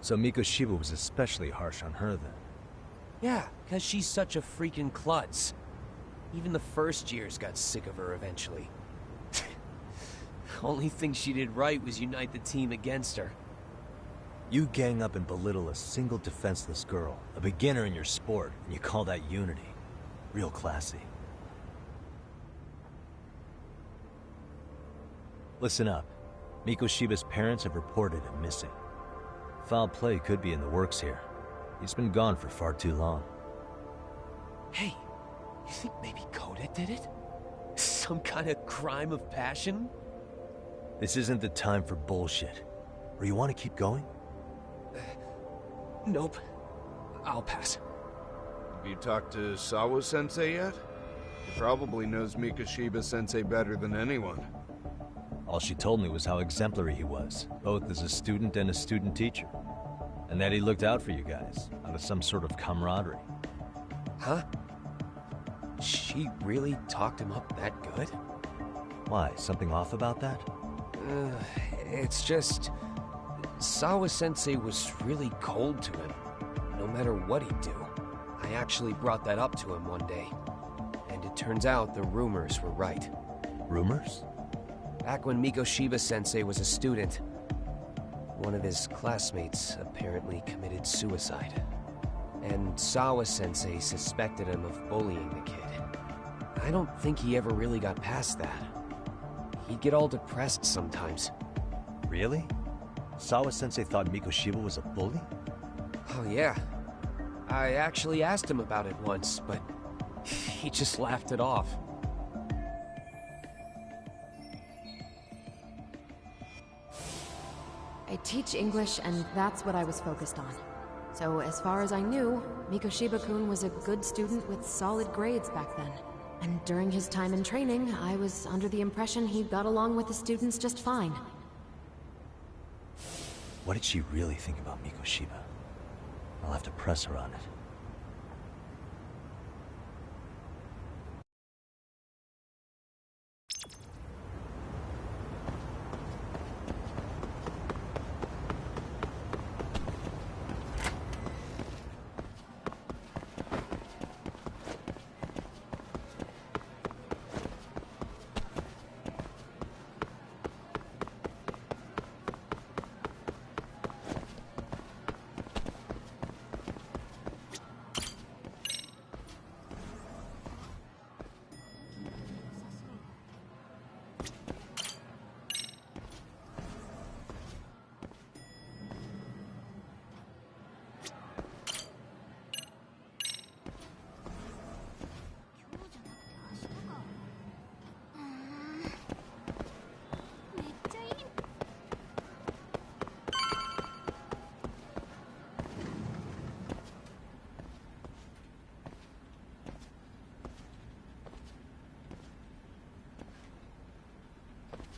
So Mikoshiba was especially harsh on her then? Yeah, because she's such a freaking klutz. Even the first years got sick of her eventually. Only thing she did right was unite the team against her. You gang up and belittle a single defenseless girl, a beginner in your sport, and you call that unity. Real classy. Listen up. Mikoshiba's parents have reported him missing. Foul play could be in the works here. He's been gone for far too long. Hey, you think maybe Kota did it? Some kind of crime of passion? This isn't the time for bullshit. Or you want to keep going? Nope. I'll pass. Have you talked to Sawa-sensei yet? He probably knows Mikoshiba-sensei better than anyone. All she told me was how exemplary he was, both as a student and a student teacher. And that he looked out for you guys, out of some sort of camaraderie. Huh? She really talked him up that good? Why, something off about that? It's just... Sawa-sensei was really cold to him, no matter what he'd do. I actually brought that up to him one day. And it turns out the rumors were right. Rumors? Back when Mikoshiba-sensei was a student, one of his classmates apparently committed suicide. And Sawa-sensei suspected him of bullying the kid. I don't think he ever really got past that. He'd get all depressed sometimes. Really? Sawa-sensei thought Mikoshiba was a bully? Oh yeah. I actually asked him about it once, but he just laughed it off. I teach English, and that's what I was focused on. So as far as I knew, Mikoshiba-kun was a good student with solid grades back then. And during his time in training, I was under the impression he got along with the students just fine. What did she really think about Mikoshiba? I'll have to press her on it.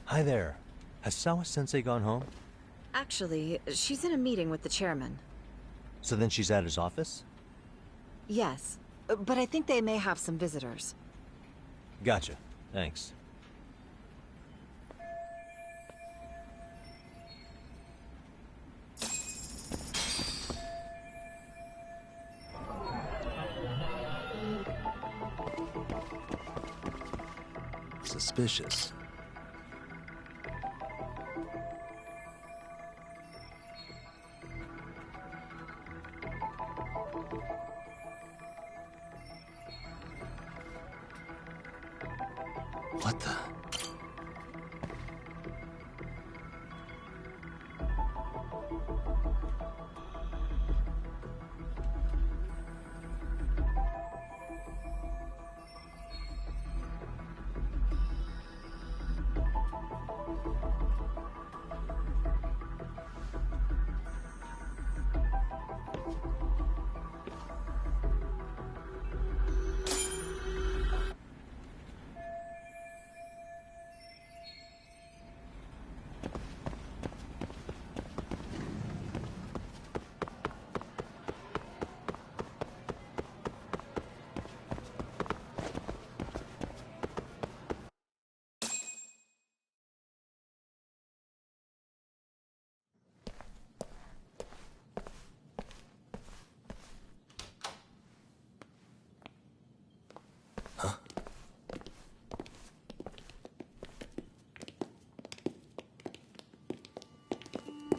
Hi there. Has Sawa-sensei gone home? Actually, she's in a meeting with the chairman. So then she's at his office? Yes, but I think they may have some visitors. Gotcha. Thanks. Suspicious. What the?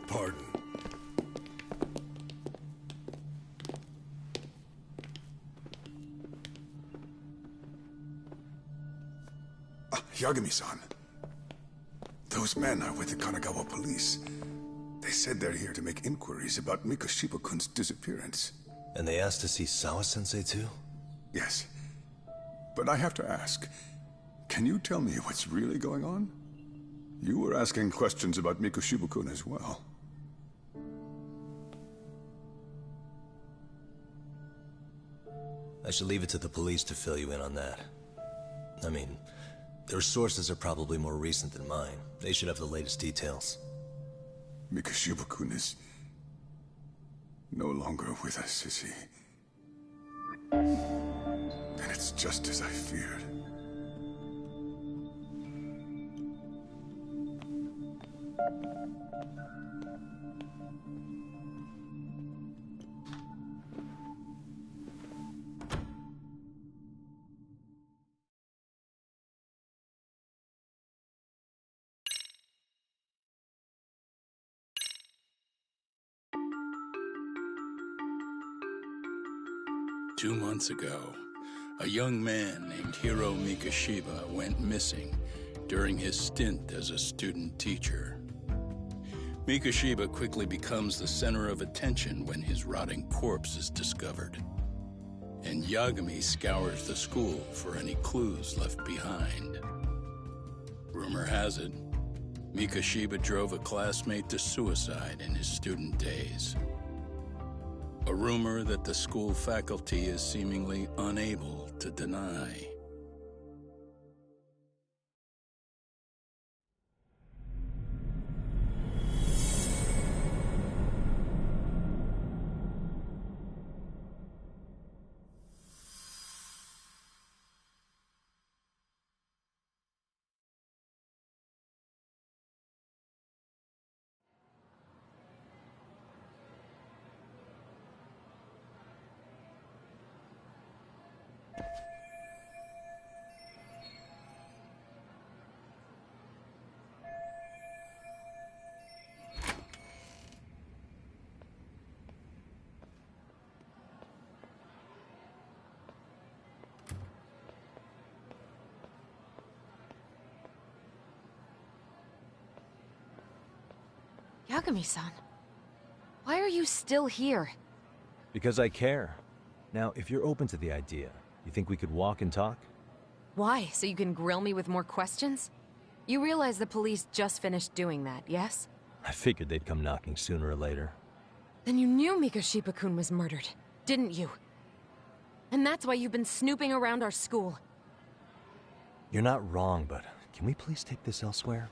Pardon. Yagami-san. Those men are with the Kanagawa police. They said they're here to make inquiries about Mikoshiba-kun's disappearance. And they asked to see Sawa-sensei too? Yes. But I have to ask, can you tell me what's really going on? You were asking questions about Mikoshiba-kun as well. I should leave it to the police to fill you in on that. I mean, their sources are probably more recent than mine. They should have the latest details. Mikoshiba-kun is no longer with us, is he? And it's just as I feared. Two months ago, A young man named Hiro Mikoshiba went missing during his stint as a student teacher. Mikoshiba quickly becomes the center of attention when his rotting corpse is discovered. And Yagami scours the school for any clues left behind. Rumor has it, Mikoshiba drove a classmate to suicide in his student days. A rumor that the school faculty is seemingly unable to deny. Yagami-san, why are you still here? Because I care. Now, if you're open to the idea, you think we could walk and talk? Why? So you can grill me with more questions? You realize the police just finished doing that, yes? I figured they'd come knocking sooner or later. Then you knew Mikoshiba-kun was murdered, didn't you? And that's why you've been snooping around our school. You're not wrong, but can we please take this elsewhere?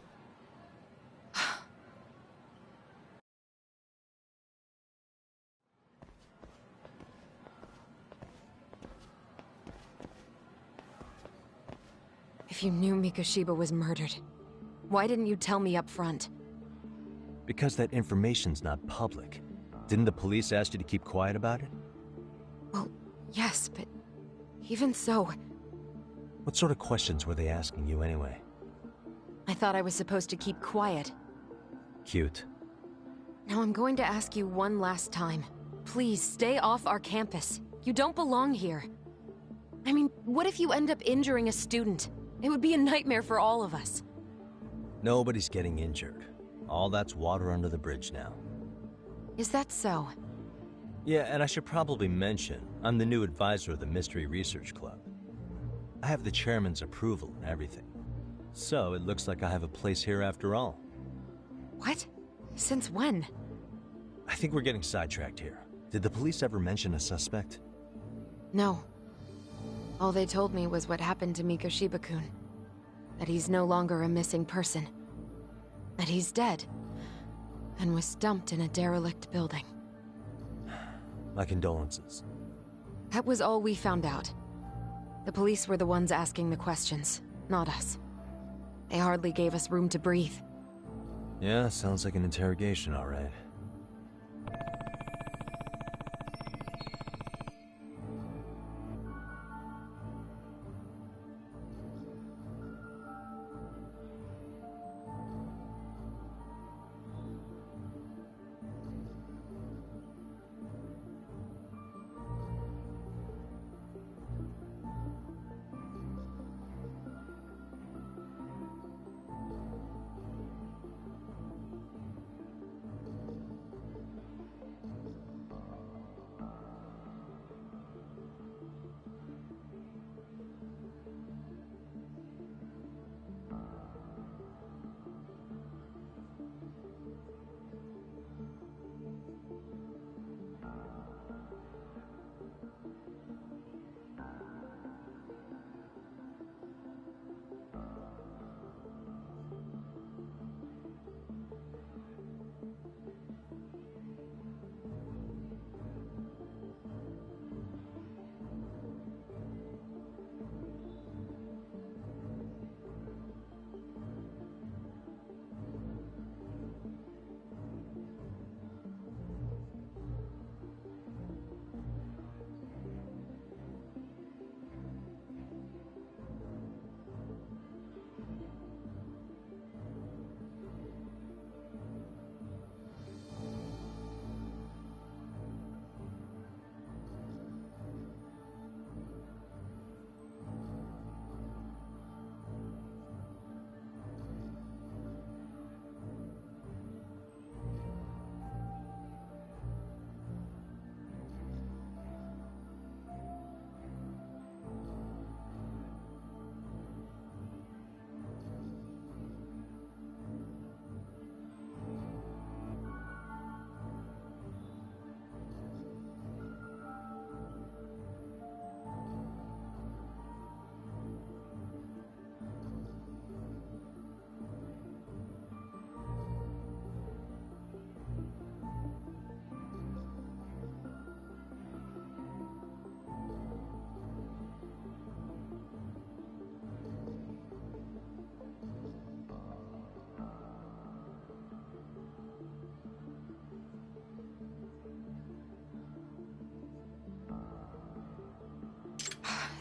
If you knew Mikoshiba was murdered, why didn't you tell me up front? Because that information's not public. Didn't the police ask you to keep quiet about it? Well, yes, but even so... What sort of questions were they asking you anyway? I thought I was supposed to keep quiet. Cute. Now I'm going to ask you one last time. Please, stay off our campus. You don't belong here. I mean, what if you end up injuring a student? It would be a nightmare for all of us. Nobody's getting injured. All that's water under the bridge now. Is that so? Yeah, and I should probably mention, I'm the new advisor of the Mystery Research Club. I have the chairman's approval and everything. So it looks like I have a place here after all. What? Since when? I think we're getting sidetracked here. Did the police ever mention a suspect? No. All they told me was what happened to Mikoshiba-kun. That he's no longer a missing person. That he's dead. And was dumped in a derelict building. My condolences. That was all we found out. The police were the ones asking the questions, not us. They hardly gave us room to breathe. Yeah, sounds like an interrogation, all right.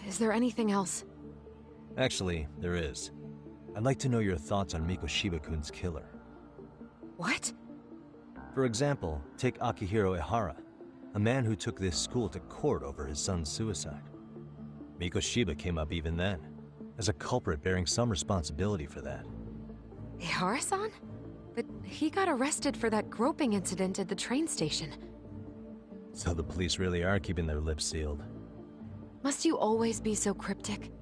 Is there anything else? Actually, there is. I'd like to know your thoughts on Mikoshiba-kun's killer. What? For example, take Akihiro Ehara, a man who took this school to court over his son's suicide. Mikoshiba came up even then, as a culprit bearing some responsibility for that. Ehara-san? But he got arrested for that groping incident at the train station. So the police really are keeping their lips sealed. Must you always be so cryptic?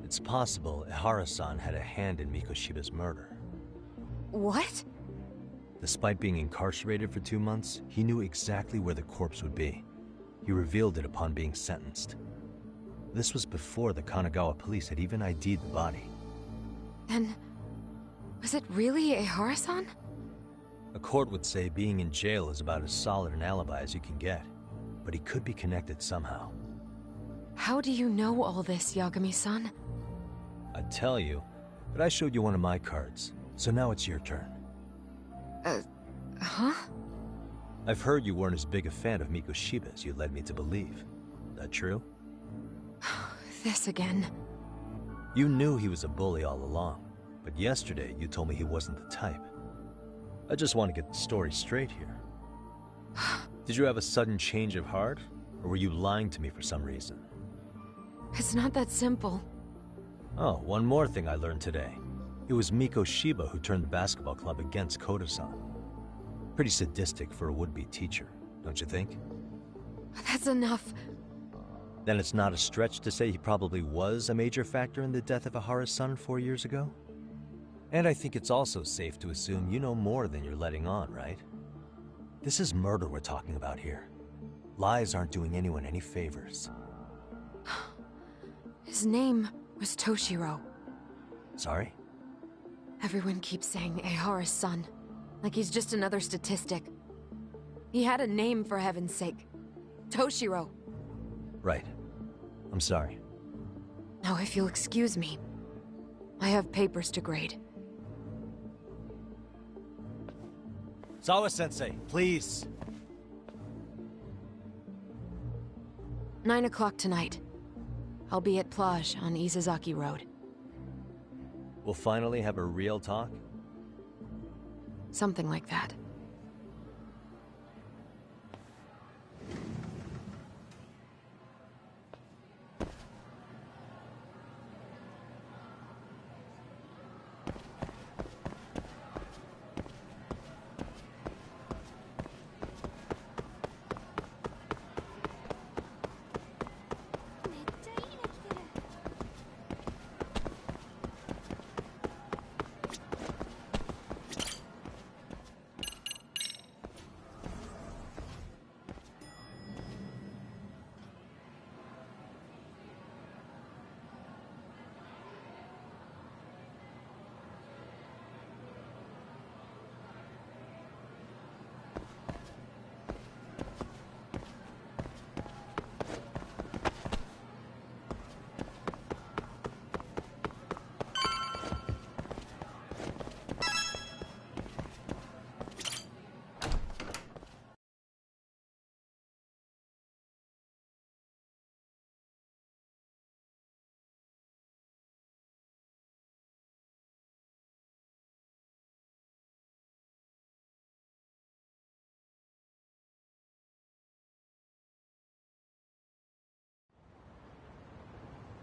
It's possible Ehara-san had a hand in Mikoshiba's murder. What? Despite being incarcerated for 2 months, he knew exactly where the corpse would be. He revealed it upon being sentenced. This was before the Kanagawa police had even ID'd the body. Then, was it really Ehara-san? A court would say being in jail is about as solid an alibi as you can get, but he could be connected somehow. How do you know all this, Yagami-san? I'd tell you, but I showed you one of my cards, so now it's your turn. Huh? I've heard you weren't as big a fan of Mikoshiba as you led me to believe. That true? This again. You knew he was a bully all along, but yesterday you told me he wasn't the type. I just want to get the story straight here. Did you have a sudden change of heart, or were you lying to me for some reason? It's not that simple. Oh, one more thing I learned today. It was Mikoshiba who turned the basketball club against Koda-san. Pretty sadistic for a would-be teacher, don't you think? That's enough. Then it's not a stretch to say he probably was a major factor in the death of Ehara's son 4 years ago? And I think it's also safe to assume you know more than you're letting on, right? This is murder we're talking about here. Lies aren't doing anyone any favors. His name was Toshiro. Sorry? Everyone keeps saying Ehara's son, like he's just another statistic. He had a name, for heaven's sake. Toshiro. Right. I'm sorry. Now, if you'll excuse me, I have papers to grade. Sawa-sensei, please. 9 o'clock tonight. I'll be at Plage on Izazaki Road. We'll finally have a real talk? Something like that.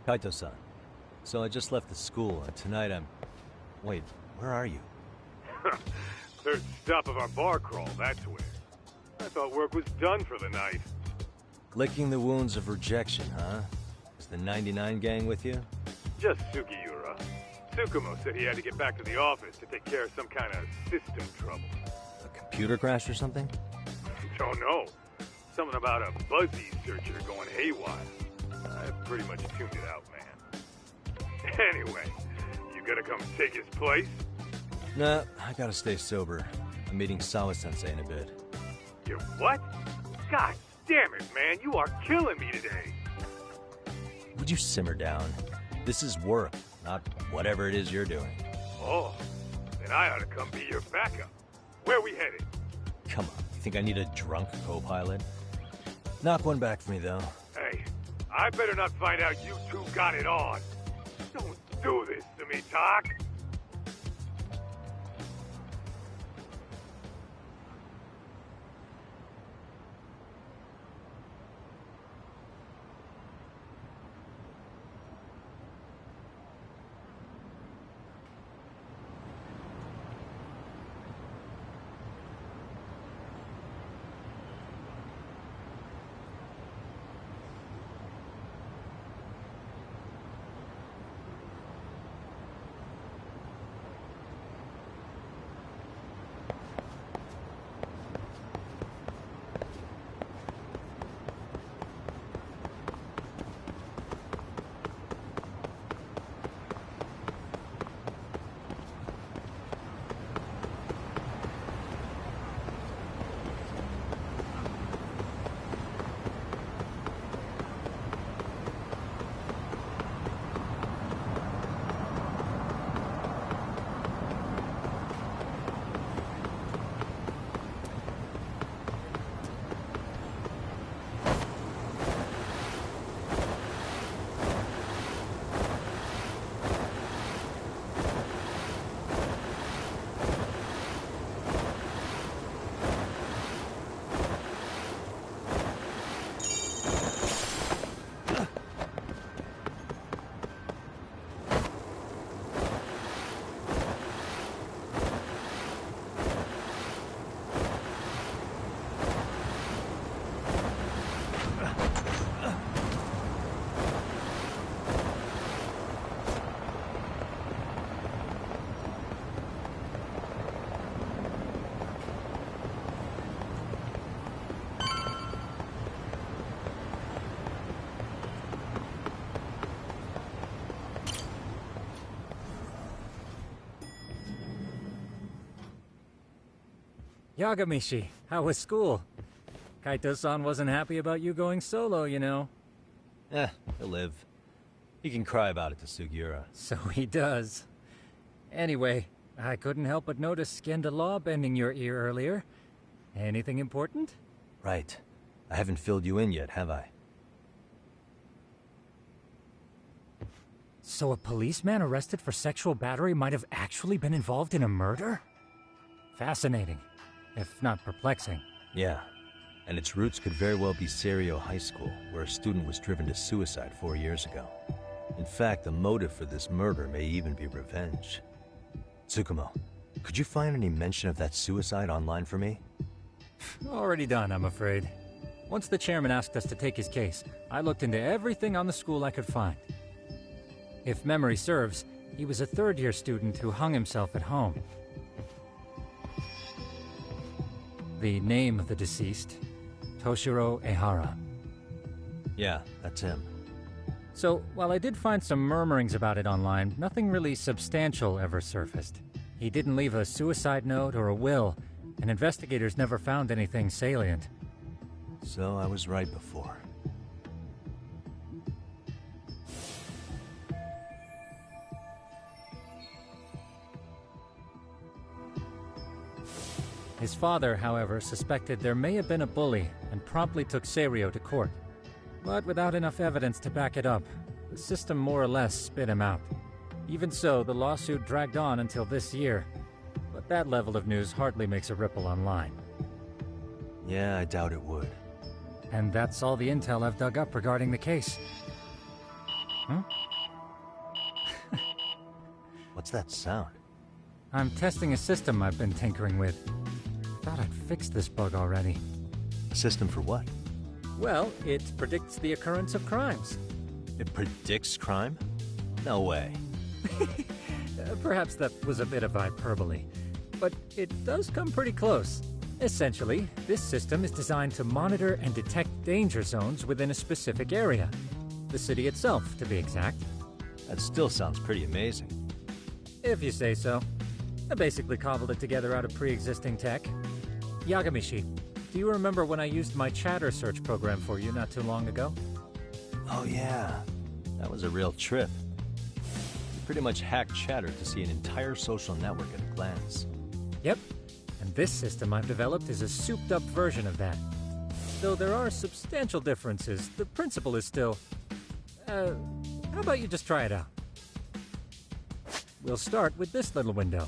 Kaito-san, so I just left the school, and tonight I'm... Wait, where are you? Third stop of our bar crawl, that's where. I thought work was done for the night. Licking the wounds of rejection, huh? Is the 99 gang with you? Just Sugiura. Tsukumo said he had to get back to the office to take care of some kind of system trouble. A computer crash or something? Don't know. Something about a Buzzy searcher going haywire. I pretty much tuned it out, man. Anyway, you gonna come take his place? Nah, I gotta stay sober. I'm meeting Sawa-sensei in a bit. You what? God damn it, man, you are killing me today. Would you simmer down? This is work, not whatever it is you're doing. Oh, then I ought to come be your backup. Where we headed? Come on, you think I need a drunk co-pilot? Knock one back for me, though. Hey, I better not find out you two got it on. Don't do this to me, Tak. Yagamishi, how was school? Kaito-san wasn't happy about you going solo, you know. He'll live. He can cry about it to Sugiura. So he does. Anyway, I couldn't help but notice Skenda Law bending your ear earlier. Anything important? Right. I haven't filled you in yet, have I? So a policeman arrested for sexual battery might have actually been involved in a murder? Fascinating, if not perplexing. Yeah, and its roots could very well be Serio High School, where a student was driven to suicide 4 years ago. In fact, the motive for this murder may even be revenge. Tsukumo, could you find any mention of that suicide online for me? Already done, I'm afraid. Once the chairman asked us to take his case, I looked into everything on the school I could find. If memory serves, he was a third-year student who hung himself at home. The name of the deceased, Toshiro Ehara. Yeah, that's him. So, while I did find some murmurings about it online, nothing really substantial ever surfaced. He didn't leave a suicide note or a will, and investigators never found anything salient. So I was right before. His father, however, suspected there may have been a bully and promptly took Serio to court. But without enough evidence to back it up, the system more or less spit him out. Even so, the lawsuit dragged on until this year. But that level of news hardly makes a ripple online. Yeah, I doubt it would. And that's all the intel I've dug up regarding the case. Huh? What's that sound? I'm testing a system I've been tinkering with. Thought I'd fixed this bug already. A system for what? Well, it predicts the occurrence of crimes. It predicts crime? No way. Perhaps that was a bit of hyperbole, but it does come pretty close. Essentially, this system is designed to monitor and detect danger zones within a specific area. The city itself, to be exact. That still sounds pretty amazing. If you say so. I basically cobbled it together out of pre-existing tech. Yagamishi, do you remember when I used my chatter search program for you not too long ago? Oh yeah, that was a real trip. You pretty much hacked Chatter to see an entire social network at a glance. Yep, and this system I've developed is a souped-up version of that. Though there are substantial differences, the principle is still How about you just try it out? We'll start with this little window.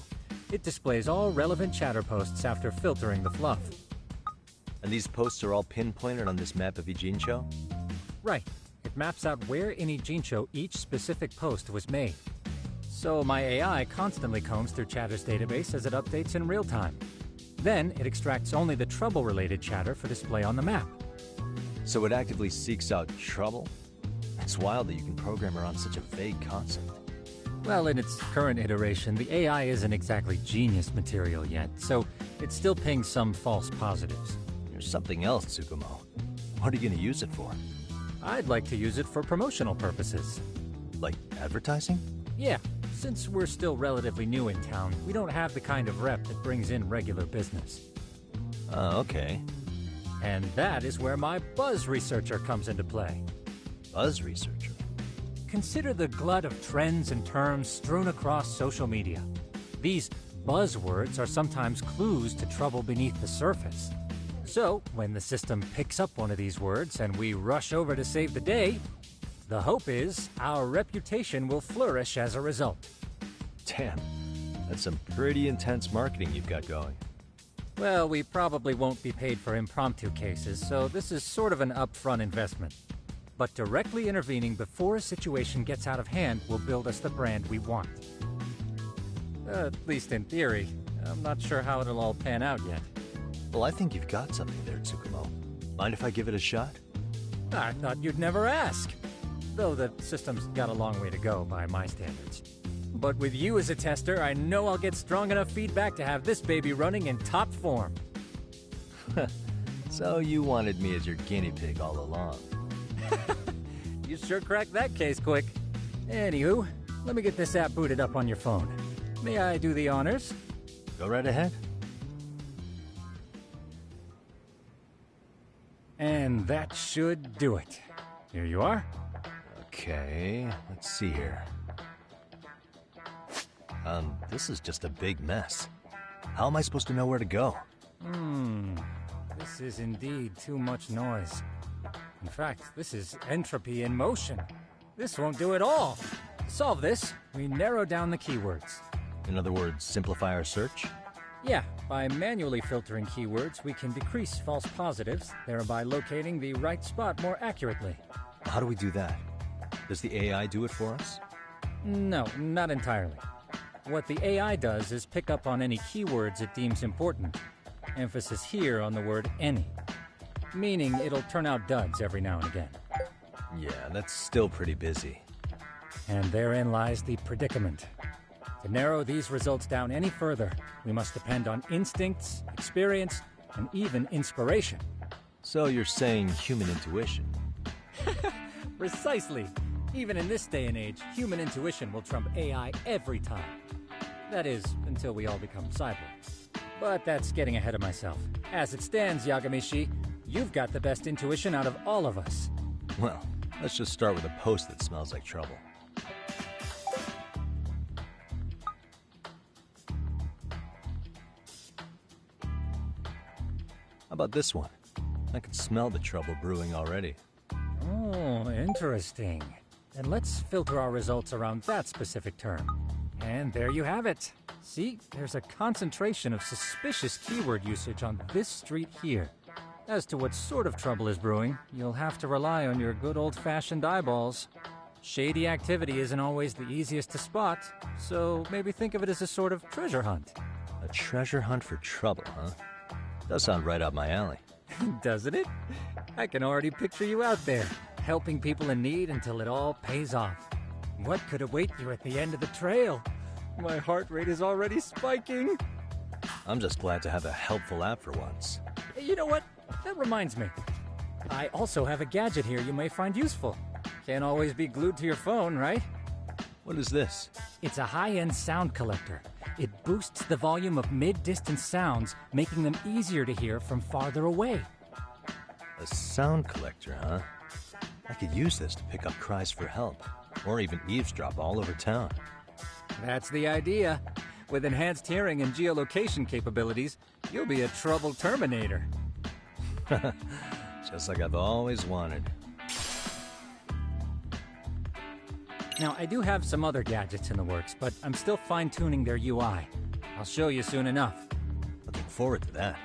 It displays all relevant chatter posts after filtering the fluff. And these posts are all pinpointed on this map of Ijincho? Right. It maps out where in Ijincho each specific post was made. So my AI constantly combs through Chatter's database as it updates in real time. Then it extracts only the trouble-related chatter for display on the map. So it actively seeks out trouble? It's wild that you can program around such a vague concept. Well, in its current iteration, the AI isn't exactly genius material yet, so it still pings some false positives. There's something else, Tsukumo. What are you going to use it for? I'd like to use it for promotional purposes. Like advertising? Yeah, since we're still relatively new in town, we don't have the kind of rep that brings in regular business. Okay. And that is where my buzz researcher comes into play. Buzz researcher? Consider the glut of trends and terms strewn across social media. These buzzwords are sometimes clues to trouble beneath the surface. So, when the system picks up one of these words and we rush over to save the day, the hope is our reputation will flourish as a result. Damn, that's some pretty intense marketing you've got going. Well, we probably won't be paid for impromptu cases, so this is sort of an upfront investment. But directly intervening before a situation gets out of hand will build us the brand we want. At least in theory. I'm not sure how it'll all pan out yet. Well, I think you've got something there, Tsukumo. Mind if I give it a shot? I thought you'd never ask. Though the system's got a long way to go by my standards. But with you as a tester, I know I'll get strong enough feedback to have this baby running in top form. So you wanted me as your guinea pig all along. You sure cracked that case quick. Anywho, let me get this app booted up on your phone. May I do the honors? Go right ahead. And that should do it. Here you are. Okay, let's see here. This is just a big mess. How am I supposed to know where to go? This is indeed too much noise. In fact, this is entropy in motion. This won't do it all. To solve this, we narrow down the keywords. In other words, simplify our search? Yeah, by manually filtering keywords, we can decrease false positives, thereby locating the right spot more accurately. How do we do that? Does the AI do it for us? No, not entirely. What the AI does is pick up on any keywords it deems important. Emphasis here on the word any. Meaning it'll turn out duds every now and again. Yeah, that's still pretty busy. And therein lies the predicament. To narrow these results down any further, we must depend on instincts, experience, and even inspiration. So you're saying human intuition? Precisely. Even in this day and age, human intuition will trump AI every time. That is, until we all become cyborgs. But that's getting ahead of myself. As it stands, Yagamishi, you've got the best intuition out of all of us. Well, let's just start with a post that smells like trouble. How about this one? I can smell the trouble brewing already. Oh, interesting. Then let's filter our results around that specific term. And there you have it. See, there's a concentration of suspicious keyword usage on this street here. As to what sort of trouble is brewing, you'll have to rely on your good old-fashioned eyeballs. Shady activity isn't always the easiest to spot, so maybe think of it as a sort of treasure hunt. A treasure hunt for trouble, huh? Does sound right up my alley. Doesn't it? I can already picture you out there, helping people in need until it all pays off. What could await you at the end of the trail? My heart rate is already spiking. I'm just glad to have a helpful app for once. You know what? That reminds me. I also have a gadget here you may find useful. Can't always be glued to your phone, right? What is this? It's a high-end sound collector. It boosts the volume of mid-distance sounds, making them easier to hear from farther away. A sound collector, huh? I could use this to pick up cries for help, or even eavesdrop all over town. That's the idea. With enhanced hearing and geolocation capabilities, you'll be a trouble terminator. Just like I've always wanted. Now, I do have some other gadgets in the works, but I'm still fine-tuning their UI. I'll show you soon enough. Looking forward to that.